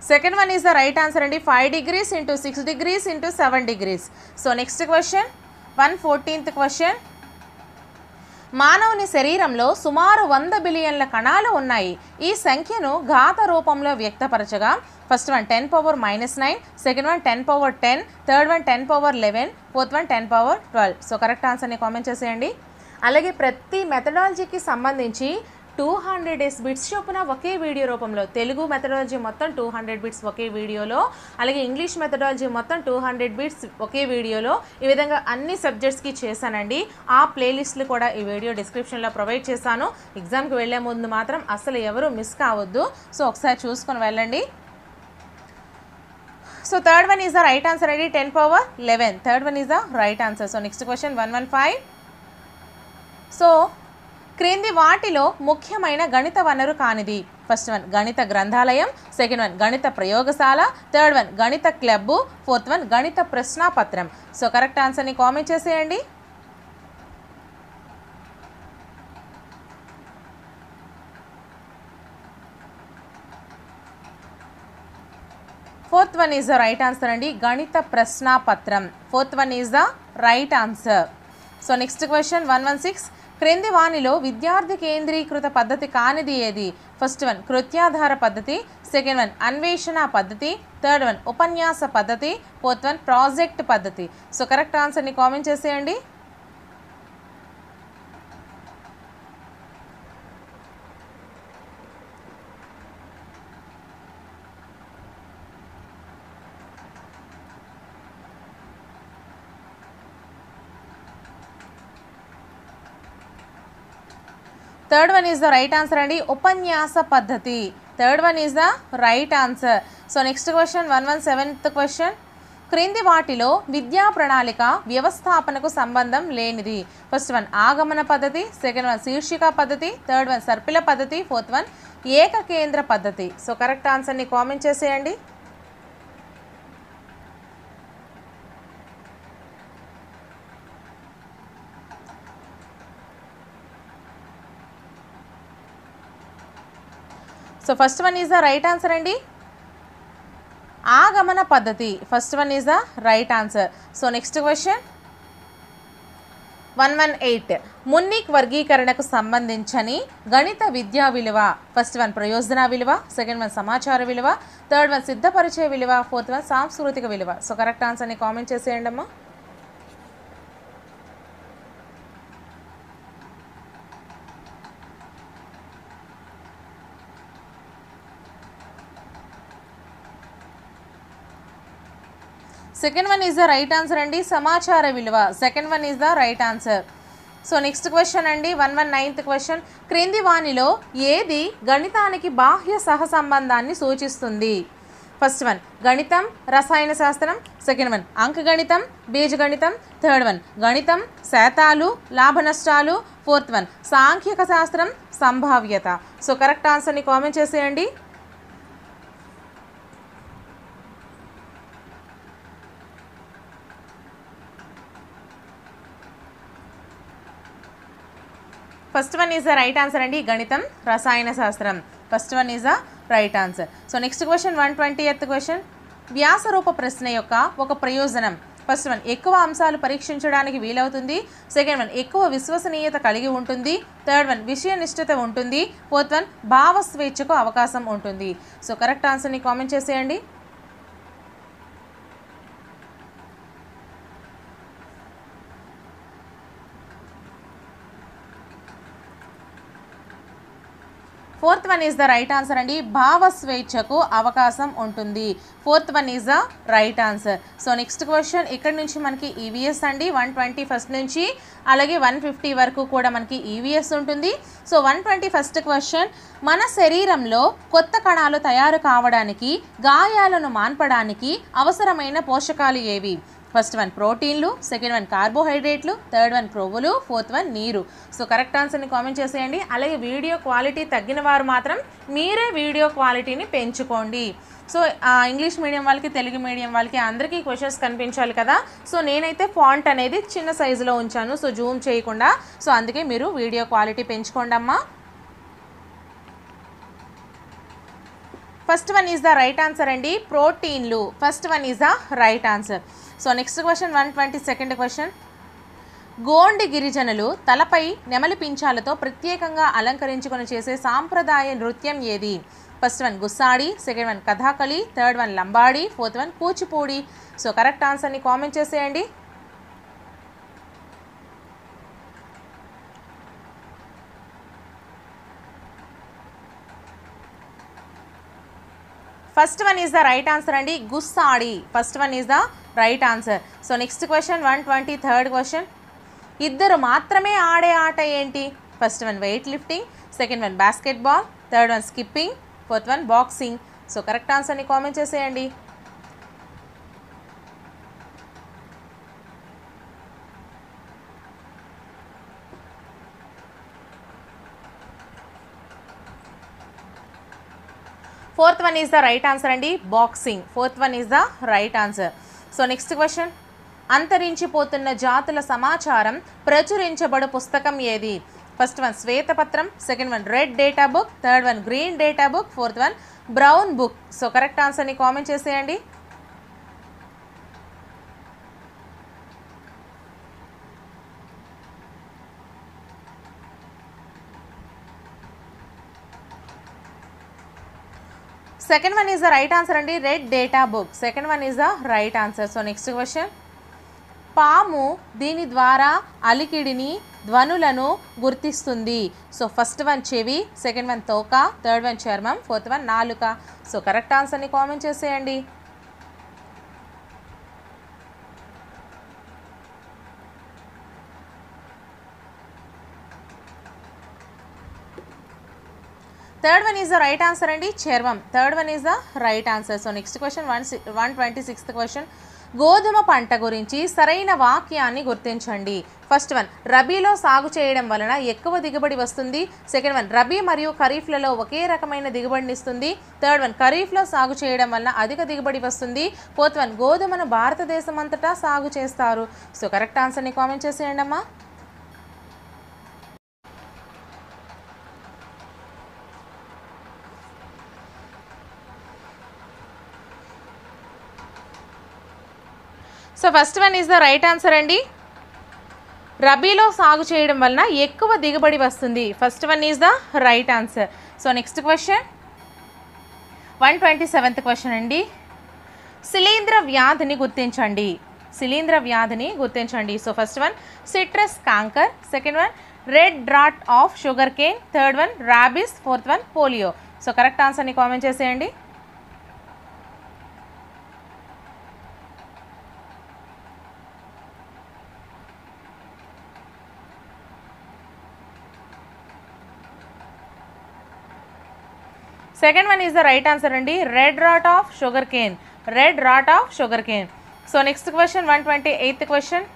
Second one is the right answer అండి, 5 degrees into 6 degrees into 7 degrees. So next question 114th question, మానవుని శరీరంలో సుమారు 100 బిలియన్ల కణాలు ఉన్నాయి. ఈ సంఖ్యను ఘాత రూపంలో వ్యక్తపరచగా first one 10 power -9, second one 10 power 10, third one 10 power 11, fourth one 10 power 12. So correct ఆన్సర్ని కామెంట్ చేసేయండి. అలాగే ప్రతి మెథడాలజీకి సంబంధించి 200 బిట్స్ చొప్పున ఒకే వీడియో రూపంలో, తెలుగు మెథడాలజీ మొత్తం 200 బిట్స్ ఒకే వీడియోలో, అలాగే ఇంగ్లీష్ మెథడాలజీ మొత్తం 200 బిట్స్ ఒకే వీడియోలో, ఈ విధంగా అన్ని సబ్జెక్ట్స్కి చేశానండి. ఆ ప్లేలిస్ట్లు కూడా ఈ వీడియో డిస్క్రిప్షన్లో ప్రొవైడ్ చేశాను. ఎగ్జామ్కి వెళ్ళే ముందు మాత్రం అసలు ఎవరు మిస్ కావద్దు. సో ఒకసారి చూసుకొని వెళ్ళండి. So third one is the right answer అండి, 10 power 11. Third one is the right answer. So next question 115. So క్రింది వాటిలో ముఖ్యమైన గణిత వనరు కానిది? ఫస్ట్ వన్ గణిత గ్రంథాలయం, సెకండ్ వన్ గణిత ప్రయోగశాల, థర్డ్ వన్ గణిత క్లబ్బు, ఫోర్త్ వన్ గణిత ప్రశ్నాపత్రం. సో కరెక్ట్ ఆన్సర్ని కామెంట్ చేసేయండి. Fourth one is the right answer అండి, గణిత ప్రశ్నాపత్రం. Fourth one is the right answer. So next question 116. క్రింది వానిలో విద్యార్థి కేంద్రీకృత పద్ధతి కానిది ఏది? ఫస్ట్ వన్ కృత్యాధార పద్ధతి, సెకండ్ వన్ అన్వేషణ పద్ధతి, థర్డ్ వన్ ఉపన్యాస పద్ధతి, ఫోర్త్ వన్ ప్రాజెక్ట్ పద్ధతి. సో కరెక్ట్ ఆన్సర్ని కామెంట్ చేసేయండి. Third one is the right answer అండి, ఉపన్యాస పద్ధతి. Third one is the right answer. So next question 117th question. క్రింది వాటిలో విద్యా ప్రణాళిక వ్యవస్థాపనకు సంబంధం లేనిది? ఫస్ట్ వన్ ఆగమన పద్ధతి, సెకండ్ వన్ శీర్షిక పద్ధతి, థర్డ్ వన్ సర్పిల పద్ధతి, ఫోర్త్ వన్ ఏకకేంద్ర పద్ధతి. సో కరెక్ట్ ఆన్సర్ని కామెంట్ చేసేయండి. So first one is the right answer అండి, ఆగమన పద్ధతి. First one is the right answer. So next question 118. మున్నిక్ వర్గీకరణకు సంబంధించని గణిత విద్యా విలువ? ఫస్ట్ వన్ ప్రయోజన విలువ, సెకండ్ వన్ సమాచార విలువ, థర్డ్ వన్ సిద్ధపరిచే విలువ, ఫోర్త్ వన్ సాంస్కృతిక విలువ. సో కరెక్ట్ ఆన్సర్ని కామెంట్ చేసేయండి అమ్మా. Second one is the right answer అండి, సమాచార విలువ. Second one is the right answer. So next question అండి 119th క్వశ్చన్. క్రింది వానిలో ఏది గణితానికి బాహ్య సహసంబంధాన్ని సూచిస్తుంది? ఫస్ట్ వన్ గణితం రసాయన శాస్త్రం, సెకండ్ వన్ అంకగణితం బీజగణితం, థర్డ్ వన్ గణితం శాతాలు లాభ నష్టాలు, ఫోర్త్ వన్ సాంఖ్యక శాస్త్రం సంభావ్యత. సో కరెక్ట్ ఆన్సర్ని కామెంట్ చేసేయండి. First one is the right answer అండి, గణితం రసాయన శాస్త్రం. First one is the right answer. So next question 120th question. వ్యాసరూప ప్రశ్న యొక్క ఒక ప్రయోజనం? ఫస్ట్ వన్ ఎక్కువ అంశాలు పరీక్షించడానికి వీలవుతుంది, సెకండ్ వన్ ఎక్కువ విశ్వసనీయత కలిగి ఉంటుంది, థర్డ్ వన్ విషయ నిష్ఠత ఉంటుంది, ఫోర్త్ వన్ భావ స్వేచ్ఛకు అవకాశం ఉంటుంది. సో కరెక్ట్ ఆన్సర్ని కామెంట్ చేసేయండి. Fourth one is the right answer అండి, భావ స్వేచ్ఛకు అవకాశం ఉంటుంది. Fourth one is the right answer. So next question ఇక్కడ నుంచి మనకి ఈవీఎస్ అండి, 121 నుంచి అలాగే 150 వరకు కూడా మనకి ఈవీఎస్ ఉంటుంది. So 121st question. మన శరీరంలో కొత్త కణాలు తయారు కావడానికి గాయాలను మాన్పడానికి అవసరమైన పోషకాలు ఏవి? ఫస్ట్ వన్ ప్రోటీన్లు, సెకండ్ వన్ కార్బోహైడ్రేట్లు, థర్డ్ వన్ క్రొవ్వులు, ఫోర్త్ వన్ నీరు. సో కరెక్ట్ ఆన్సర్ని కామెంట్ చేసేయండి. అలాగే వీడియో క్వాలిటీ తగ్గిన వారు మాత్రం మీరే వీడియో క్వాలిటీని పెంచుకోండి. సో ఇంగ్లీష్ మీడియం వాళ్ళకి తెలుగు మీడియం వాళ్ళకి అందరికీ క్వశ్చన్స్ కనిపించాలి కదా. సో నేనైతే ఫాంట్ అనేది చిన్న సైజులో ఉంచాను, సో జూమ్ చేయకుండా. సో అందుకే మీరు వీడియో క్వాలిటీ పెంచుకోండి అమ్మా. First one is the right answer అండి, ప్రోటీన్లు. First one is the right answer. So next question 122nd question. Gondi గిరిజనులు తలపై నెమలి పింఛాలతో ప్రత్యేకంగా అలంకరించుకొని చేసే సాంప్రదాయ నృత్యం ఏది? First one Gussadi, second one Kathakali, third one Lambadi, fourth one Kuchipudi. So correct ఆన్సర్ని కామెంట్ చేసేయండి. First one is the right answer అండి, Gussadi. First one is the right answer. So next question 123rd question. ఇద్దరు మాత్రమే ఆడే ఆట ఏంటి? First one weight lifting, second one basketball, third one skipping, fourth one boxing. So correct ఆన్సర్ని కామెంట్ చేసేయండి. Fourth one is the right answer అండి, boxing. Fourth one is the right answer. So next question. అంతరించిపోతున్న జాతుల సమాచారం ప్రచురించబడు పుస్తకం ఏది? ఫస్ట్ వన్ శ్వేతపత్రం, second one red data book, third one green data book, fourth one brown book. So correct ఆన్సర్ని కామెంట్ చేసేయండి. Second one is the right answer అండి, red data book. Second one is the right answer. So next question, పాము దీని ద్వారా అలికిడిని ధ్వనులను గుర్తిస్తుంది. సో ఫస్ట్ వన్ చెవి, సెకండ్ వన్ తోక, థర్డ్ వన్ చర్మం, ఫోర్త్ వన్ నాలుక. సో కరెక్ట్ ఆన్సర్ని కామెంట్ చేసేయండి. Third one is the right answer అండి, చర్మం. Third one is the right answer. So next question 126th question, గోధుమ పంట గురించి సరైన వాక్యాన్ని గుర్తించండి. ఫస్ట్ వన్, రబీలో సాగు చేయడం వలన ఎక్కువ దిగుబడి వస్తుంది. సెకండ్ వన్, రబీ మరియు ఖరీఫ్లలో ఒకే రకమైన దిగుబడిని ఇస్తుంది. థర్డ్ వన్, ఖరీఫ్లో సాగు చేయడం వలన అధిక దిగుబడి వస్తుంది. ఫోర్త్ వన్, గోధుమను భారతదేశం అంతటా సాగు చేస్తారు. సో కరెక్ట్ ఆన్సర్ని కామెంట్ చేసేయండి అమ్మా. So first one is the right answer అండి, రబీలో సాగు చేయడం వలన ఎక్కువ దిగుబడి వస్తుంది. First one is the right answer. So next question 127th question అండి, శిలీంధ్ర వ్యాధిని గుర్తించండి. శిలీంధ్ర వ్యాధిని గుర్తించండి. So first one citrus canker, second one red rot of sugar cane, third one rabies, fourth one polio. So correct ఆన్సర్ని కామెంట్ చేసేయండి. Second one is the right answer అండి, red rot of sugar cane. Red rot of sugar cane. So next question 128th question,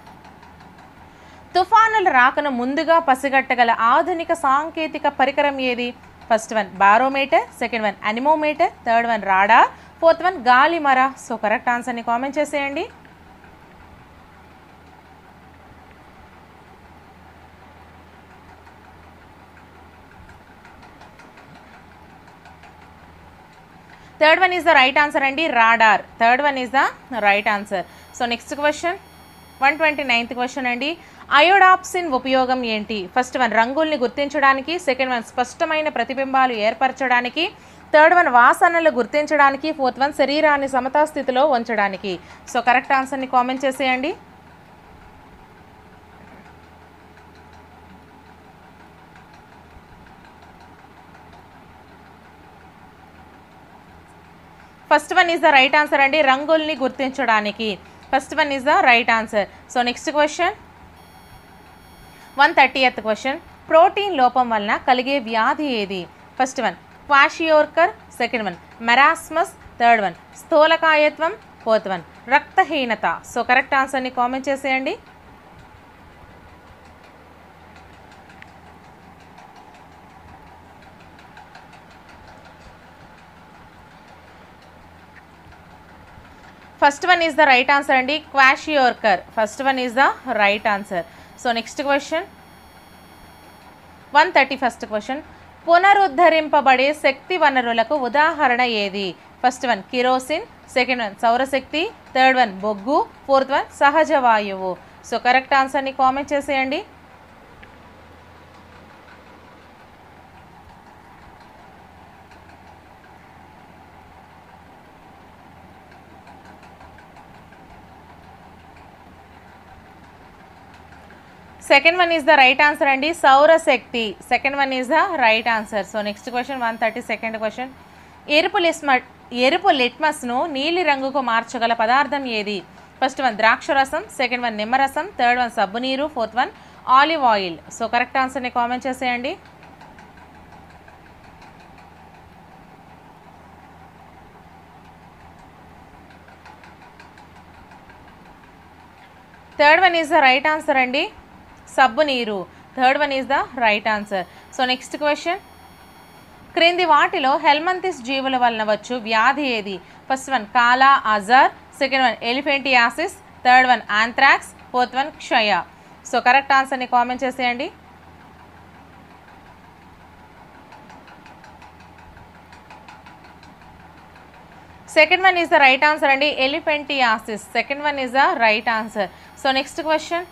తుఫానుల రాకను ముందుగా పసిగట్టగల ఆధునిక సాంకేతిక పరికరం ఏది? First one barometer, second one anemometer, third one radar, fourth one గాలిమర. సో కరెక్ట్ ఆన్సర్ని కామెంట్ చేసేయండి. Third one is the right answer అండి, radar. Third one is the right answer. So next question 129th question అండి, అయోడాప్సిన్ ఉపయోగం ఏంటి? ఫస్ట్ వన్ రంగుల్ని గుర్తించడానికి, సెకండ్ వన్ స్పష్టమైన ప్రతిబింబాలు ఏర్పరచడానికి, థర్డ్ వన్ వాసనలు గుర్తించడానికి, ఫోర్త్ వన్ శరీరాన్ని సమతాస్థితిలో ఉంచడానికి. సో కరెక్ట్ ఆన్సర్ని కామెంట్ చేసేయండి. First one is the right answer అండి, రంగుల్ని గుర్తించడానికి. First one is the right answer. So next question 130th question, protein లోపం వలన కలిగే వ్యాధి ఏది? First one kwashiorkor, second one marasmus, third one స్థూలకాయత్వం, ఫోర్త్ వన్ రక్తహీనత. సో కరెక్ట్ ఆన్సర్ని కామెంట్ చేసేయండి. First one is the right answer అండి, kwashiorkor. First one is the right answer. So next question 131st question, పునరుద్ధరింపబడే శక్తి వనరులకు ఉదాహరణ ఏది? First one kerosene, second one సౌరశక్తి, థర్డ్ వన్ బొగ్గు, ఫోర్త్ వన్ సహజ వాయువు. సో కరెక్ట్ ఆన్సర్ని కామెంట్ చేసేయండి. Second one is the right answer అండి, సౌరశక్తి. Second one is the right answer. So next question 132nd question, ఎరుపు లిట్మస్ను నీలి రంగుకు మార్చగల పదార్థం ఏది? ఫస్ట్ వన్ ద్రాక్షరసం, సెకండ్ వన్ నిమ్మరసం, థర్డ్ వన్ సబ్బు నీరు, fourth one olive oil. So correct ఆన్సర్ని కామెంట్ చేసేయండి. Third one is the right answer అండి, సబ్బు నీరు. Third one is the right answer. So next question, క్రింది వాటిలో హెల్మంతిస్ జీవుల వలన వచ్చు వ్యాధి ఏది? First one kala azar, second one elephantiasis, third one anthrax, fourth one క్షయ. సో కరెక్ట్ ఆన్సర్ని కామెంట్ చేసేయండి. Second one is the right answer అండి, elephantiasis. Second one is the right answer. So next question,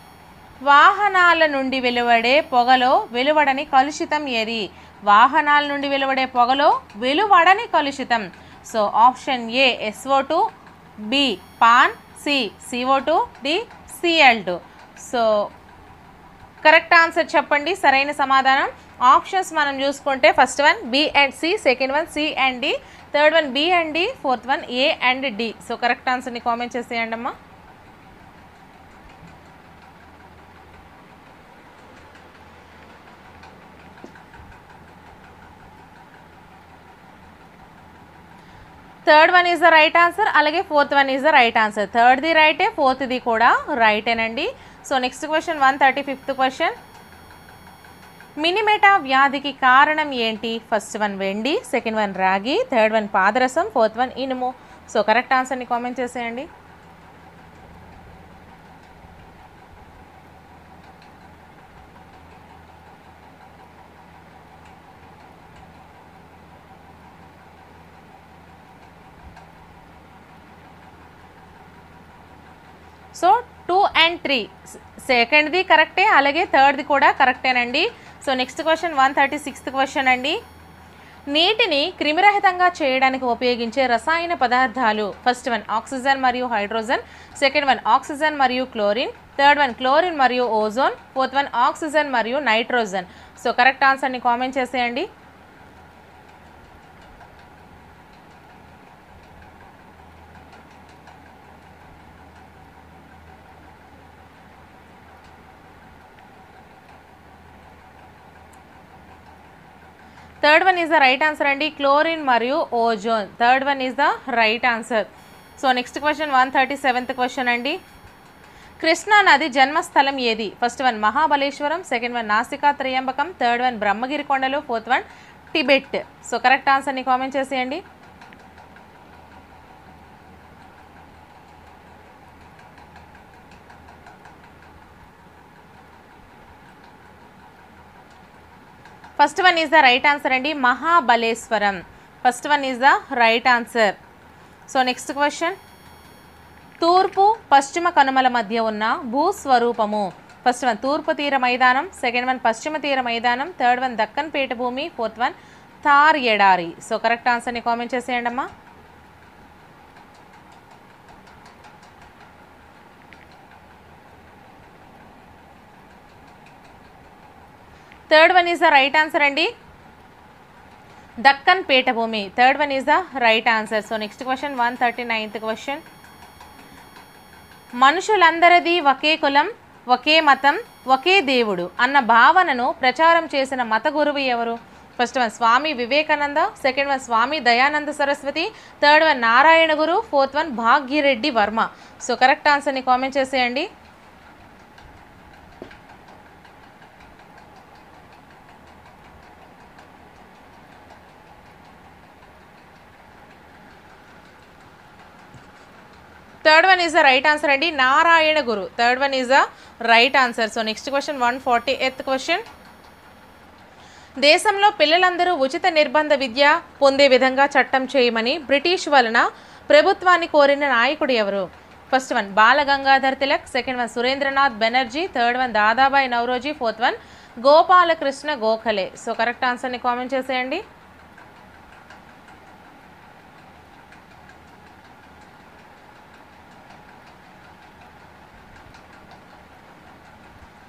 వాహనాల నుండి వెలువడే పొగలో వెలువడని కలుషితం ఏది? వాహనాల నుండి వెలువడే పొగలో వెలువడని కలుషితం. So option A SO2, B PAN, C CO2, D Cl2. So correct answer చెప్పండి, సరైన సమాధానం. ఆప్షన్స్ మనం చూసుకుంటే first one B and C, second one C and D, third one B and D, fourth one A and D. So correct ఆన్సర్ని కామెంట్ చేసేయండి అమ్మా. Third one is the right answer, అలాగే fourth one is the right answer. థర్డ్ది రైటే, ఫోర్త్ది కూడా రైటేనండి. So next question 135th question. Minamata వ్యాధికి కారణం ఏంటి? ఫస్ట్ వన్ వెండి, సెకండ్ వన్ రాగి, థర్డ్ వన్ పాదరసం, ఫోర్త్ వన్ ఇనుము. సో కరెక్ట్ ఆన్సర్ని కామెంట్ చేసేయండి. సో 2 and 3 సెకండ్ది కరెక్టే, అలాగే థర్డ్ది కూడా కరెక్టేనండి. So next question 136th question అండి. నీటిని క్రిమిరహితంగా చేయడానికి ఉపయోగించే రసాయన పదార్థాలు. ఫస్ట్ వన్ ఆక్సిజన్ మరియు హైడ్రోజన్, సెకండ్ వన్ ఆక్సిజన్ మరియు క్లోరిన్, థర్డ్ వన్ క్లోరిన్ మరియు ఓజోన్, ఫోర్త్ వన్ ఆక్సిజన్ మరియు నైట్రోజన్. సో కరెక్ట్ ఆన్సర్ని కామెంట్ చేసేయండి. Third one is the right answer అండి, క్లోరిన్ మరియు ozone. Third one is the right answer. So next question 137th question అండి. కృష్ణా నది జన్మస్థలం ఏది? First one Mahabaleshwaram, second one నాసికా త్రయంబకం, థర్డ్ వన్ బ్రహ్మగిరి కొండలు, fourth one Tibet. So correct ఆన్సర్ని కామెంట్ చేసేయండి. First one is the right answer అండి, Mahabaleshwaram. First one is the right answer. So next question. తూర్పు పశ్చిమ కనుమల మధ్య ఉన్న భూస్వరూపము. ఫస్ట్ వన్ తూర్పు తీర మైదానం, సెకండ్ వన్ పశ్చిమ తీర మైదానం, థర్డ్ వన్ దక్కన్ పీఠభూమి, ఫోర్త్ వన్ థార్ ఎడారి. సో కరెక్ట్ ఆన్సర్ని కామెంట్ చేసేయండి అమ్మా. Third one is the right answer అండి, దక్కన్ పీఠభూమి. Third one is the right answer. So next question 139th question. మనుషులందరిది ఒకే కులం, ఒకే మతం, ఒకే దేవుడు అన్న భావనను ప్రచారం చేసిన మత గురువు ఎవరు? First one Swami Vivekananda, second one Swami Dayananda Saraswati, third one Narayana Guru, fourth one Bhagyareddy Varma. So correct ఆన్సర్ని కామెంట్ చేసేయండి. Third one is the right answer అండి, Narayana Guru. Third one is the right answer. So next question 140th question. దేశంలో పిల్లలందరూ ఉచిత నిర్బంధ విద్య పొందే విధంగా చట్టం చేయమని బ్రిటిష్ వలన ప్రభుత్వాన్ని కోరిన నాయకుడు ఎవరు? First one Balagangadhar Tilak, second one Surendranath Banerjee, third one Dadabhai Naoroji, fourth one Gopalakrishna Gokhale. So correct ఆన్సర్ని కామెంట్ చేసేయండి.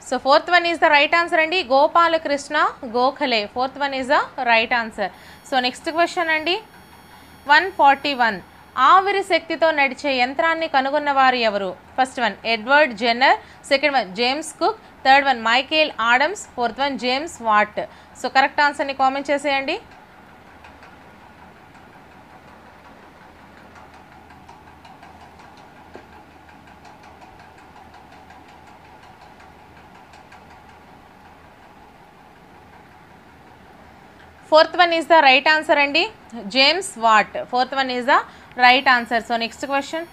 So fourth one is the right answer అండి, Gopalakrishna Gokhale. Fourth one is the right answer. So next question అండి 141. ఆవిరి శక్తితో నడిచే యంత్రాన్ని కనుగొన్నవారు ఎవరు? First one Edward Jenner, second one James Cook, third one Michael Adams, fourth one James Watt. So correct ఆన్సర్ని కామెంట్ చేసేయండి. Fourth one is the right answer అండి, James Watt. Fourth one is the right answer. So next question.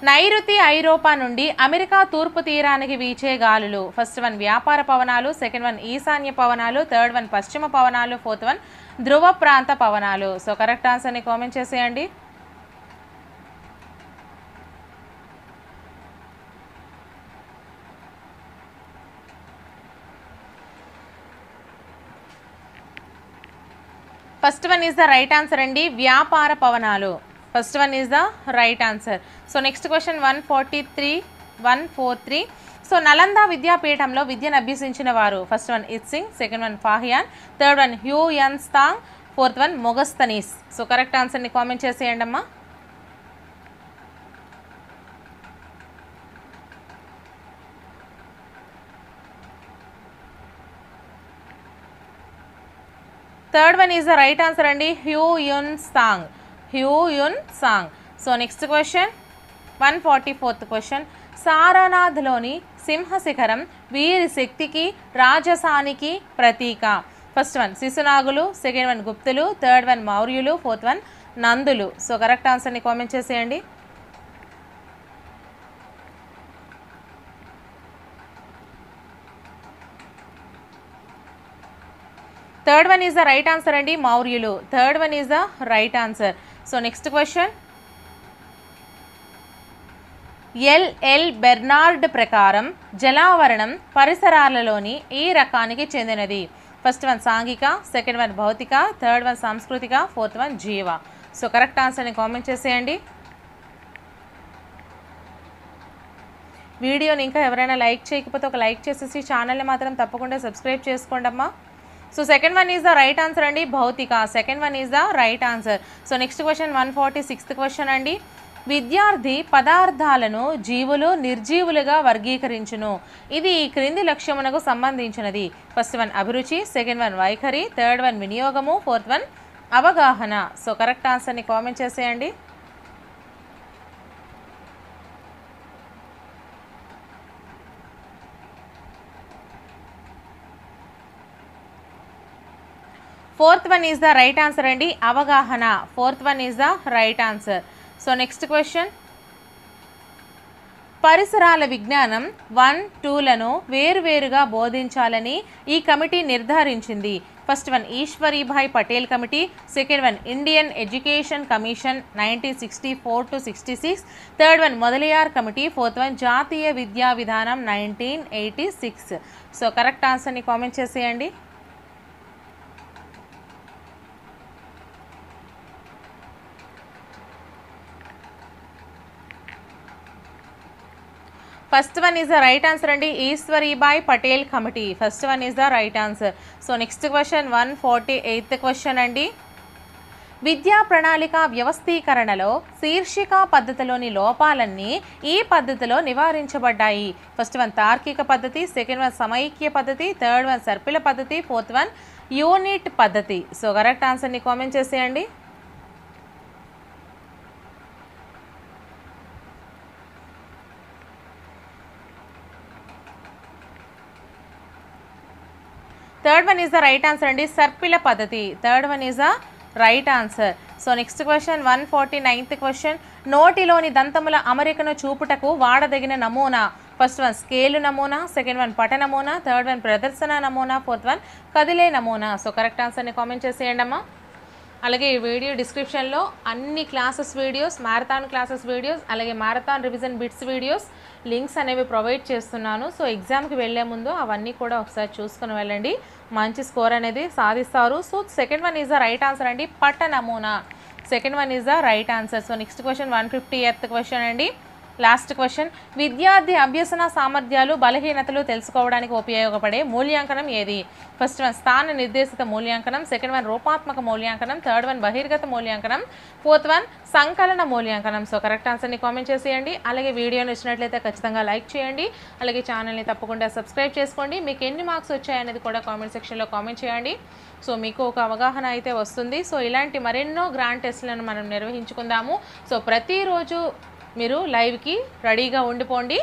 నైరుతి ఐరోపా నుండి అమెరికా తూర్పు తీరానికి వీచే గాలులు. ఫస్ట్ వన్ వ్యాపార పవనాలు, సెకండ్ వన్ ఈశాన్య పవనాలు, థర్డ్ వన్ పశ్చిమ పవనాలు, ఫోర్త్ వన్ ధ్రువ ప్రాంత పవనాలు. సో కరెక్ట్ ఆన్సర్ని కామెంట్ చేసేయండి. First one is the right answer అండి, వ్యాపార పవనాలు. First one is the right answer. So next question 143. So Nalanda విద్యాపీఠంలో విద్యను అభ్యసించిన వారు. First one Itsing, second one Fahien, third one Hiuen Tsang, fourth one Megasthenes. So correct ఆన్సర్ని కామెంట్ చేసేయండి అమ్మా. Third one is the right answer అండి, Hiuen Tsang. So next question 144th question. సారనాథ్లోని సింహశిఖరం వీరి శక్తికి రాజసానికి ప్రతీక. ఫస్ట్ వన్ శిశునాగులు, సెకండ్ వన్ గుప్తులు, థర్డ్ వన్ మౌర్యులు, ఫోర్త్ వన్ నందులు. సో కరెక్ట్ ఆన్సర్ని కామెంట్ చేసేయండి. Third one is the right answer అండి, మౌర్యులు. Third one is the right answer. So next question L Bernard ప్రకారం జలావరణం పరిసరాలలోని ఈ రకానికి చెందినది. ఫస్ట్ వన్ సాంఘిక, సెకండ్ వన్ భౌతిక, థర్డ్ వన్ సాంస్కృతిక, ఫోర్త్ వన్ జీవ. సో కరెక్ట్ ఆన్సర్ని కామెంట్ చేసేయండి. వీడియోని ఇంకా ఎవరైనా లైక్ చేయకపోతే ఒక లైక్ చేసేసి ఛానల్ని మాత్రం తప్పకుండా సబ్స్క్రైబ్ చేసుకోండి అమ్మా. So second one is the right answer అండి, భౌతిక. Second one is the right answer. So next question 146th question అండి. విద్యార్థి పదార్థాలను జీవులు నిర్జీవులుగా వర్గీకరించును. ఇది ఈ క్రింది లక్ష్యమునకు సంబంధించినది. ఫస్ట్ వన్ అభిరుచి, సెకండ్ వన్ వైఖరి, థర్డ్ వన్ వినియోగము, ఫోర్త్ వన్ అవగాహన. సో కరెక్ట్ ఆన్సర్ని కామెంట్ చేసేయండి. Fourth one is the right answer అండి, అవగాహన. Fourth one is the right answer. So next question పరిసరాల విజ్ఞానం 1, 2లను వేరువేరుగా బోధించాలని ఈ కమిటీ నిర్ధారించింది. First one Ishwarbhai Patel committee, second one Indian education commission 1964 to 66, third one Mudaliar committee, fourth one జాతీయ విద్యా విధానం 1986. సో కరెక్ట్ ఆన్సర్ని కామెంట్ చేసేయండి. First one is the right answer అండి, Ishwarbhai Patel committee. First one is the right answer. So next question 148th question అండి. విద్యా ప్రణాళిక వ్యవస్థీకరణలో శీర్షిక పద్ధతిలోని లోపాలన్నీ ఈ పద్ధతిలో నివారించబడ్డాయి. ఫస్ట్ వన్ తార్కిక పద్ధతి, సెకండ్ వన్ సమైక్య పద్ధతి, థర్డ్ వన్ సర్పిల పద్ధతి, ఫోర్త్ వన్ యూనిట్ పద్ధతి. సో కరెక్ట్ ఆన్సర్ని కామెంట్ చేసేయండి. Third one is the right answer అండి, సర్పిల పద్ధతి. Third one is the right answer. So next question 149th question. నోటిలోని దంతముల అమరికను చూపుటకు వాడదగిన నమూనా. ఫస్ట్ వన్ స్కేలు నమూనా, సెకండ్ వన్ పట నమూనా, థర్డ్ వన్ ప్రదర్శన నమూనా, ఫోర్త్ వన్ కదిలే నమూనా. సో కరెక్ట్ ఆన్సర్ని కామెంట్ చేసేయండి అమ్మా. అలాగే ఈ వీడియో డిస్క్రిప్షన్లో అన్ని classes videos, marathon classes videos, అలాగే marathon revision bits videos links అనేవి ప్రొవైడ్ చేస్తున్నాను. సో ఎగ్జామ్కి వెళ్ళే ముందు అవన్నీ కూడా ఒకసారి చూసుకుని వెళ్ళండి, మంచి స్కోర్ అనేది సాధిస్తారు. So second one is the right answer అండి, పట్ట నమూనా. Second one is the right answer. So next question 150th question అండి, లాస్ట్ క్వశ్చన్. విద్యార్థి అభ్యసన సామర్థ్యాలు బలహీనతలు తెలుసుకోవడానికి ఉపయోగపడే మూల్యాంకనం ఏది? ఫస్ట్ వన్ స్థాన నిర్దేశిత మూల్యాంకనం, సెకండ్ వన్ రూపాత్మక మూల్యాంకనం, థర్డ్ వన్ బహిర్గత మూల్యాంకనం, ఫోర్త్ వన్ సంకలన మూల్యాంకనం. సో కరెక్ట్ ఆన్సర్ని కామెంట్ చేసేయండి. అలాగే వీడియోని ఇచ్చినట్లయితే ఖచ్చితంగా లైక్ చేయండి. అలాగే ఛానల్ని తప్పకుండా సబ్స్క్రైబ్ చేసుకోండి. మీకు ఎన్ని మార్క్స్ వచ్చాయనేది కూడా కామెంట్ సెక్షన్లో కామెంట్ చేయండి. సో మీకు ఒక అవగాహన అయితే వస్తుంది. సో ఇలాంటి మరెన్నో గ్రాండ్ టెస్ట్లను మనం నిర్వహించుకుందాము. సో ప్రతిరోజు మీరు లైవ్కి రెడీగా ఉండిపోండి.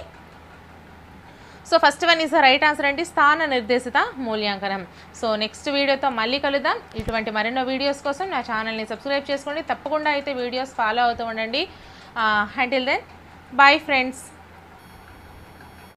So first one is the right answer అండి, స్థాన నిర్దేశిత మూల్యాంకనం. సో నెక్స్ట్ వీడియోతో మళ్ళీ కలుద్దాం. ఇటువంటి మరెన్నో వీడియోస్ కోసం నా ఛానల్ని సబ్స్క్రైబ్ చేసుకోండి. తప్పకుండా అయితే వీడియోస్ ఫాలో అవుతూ ఉండండి. Until then, bye friends.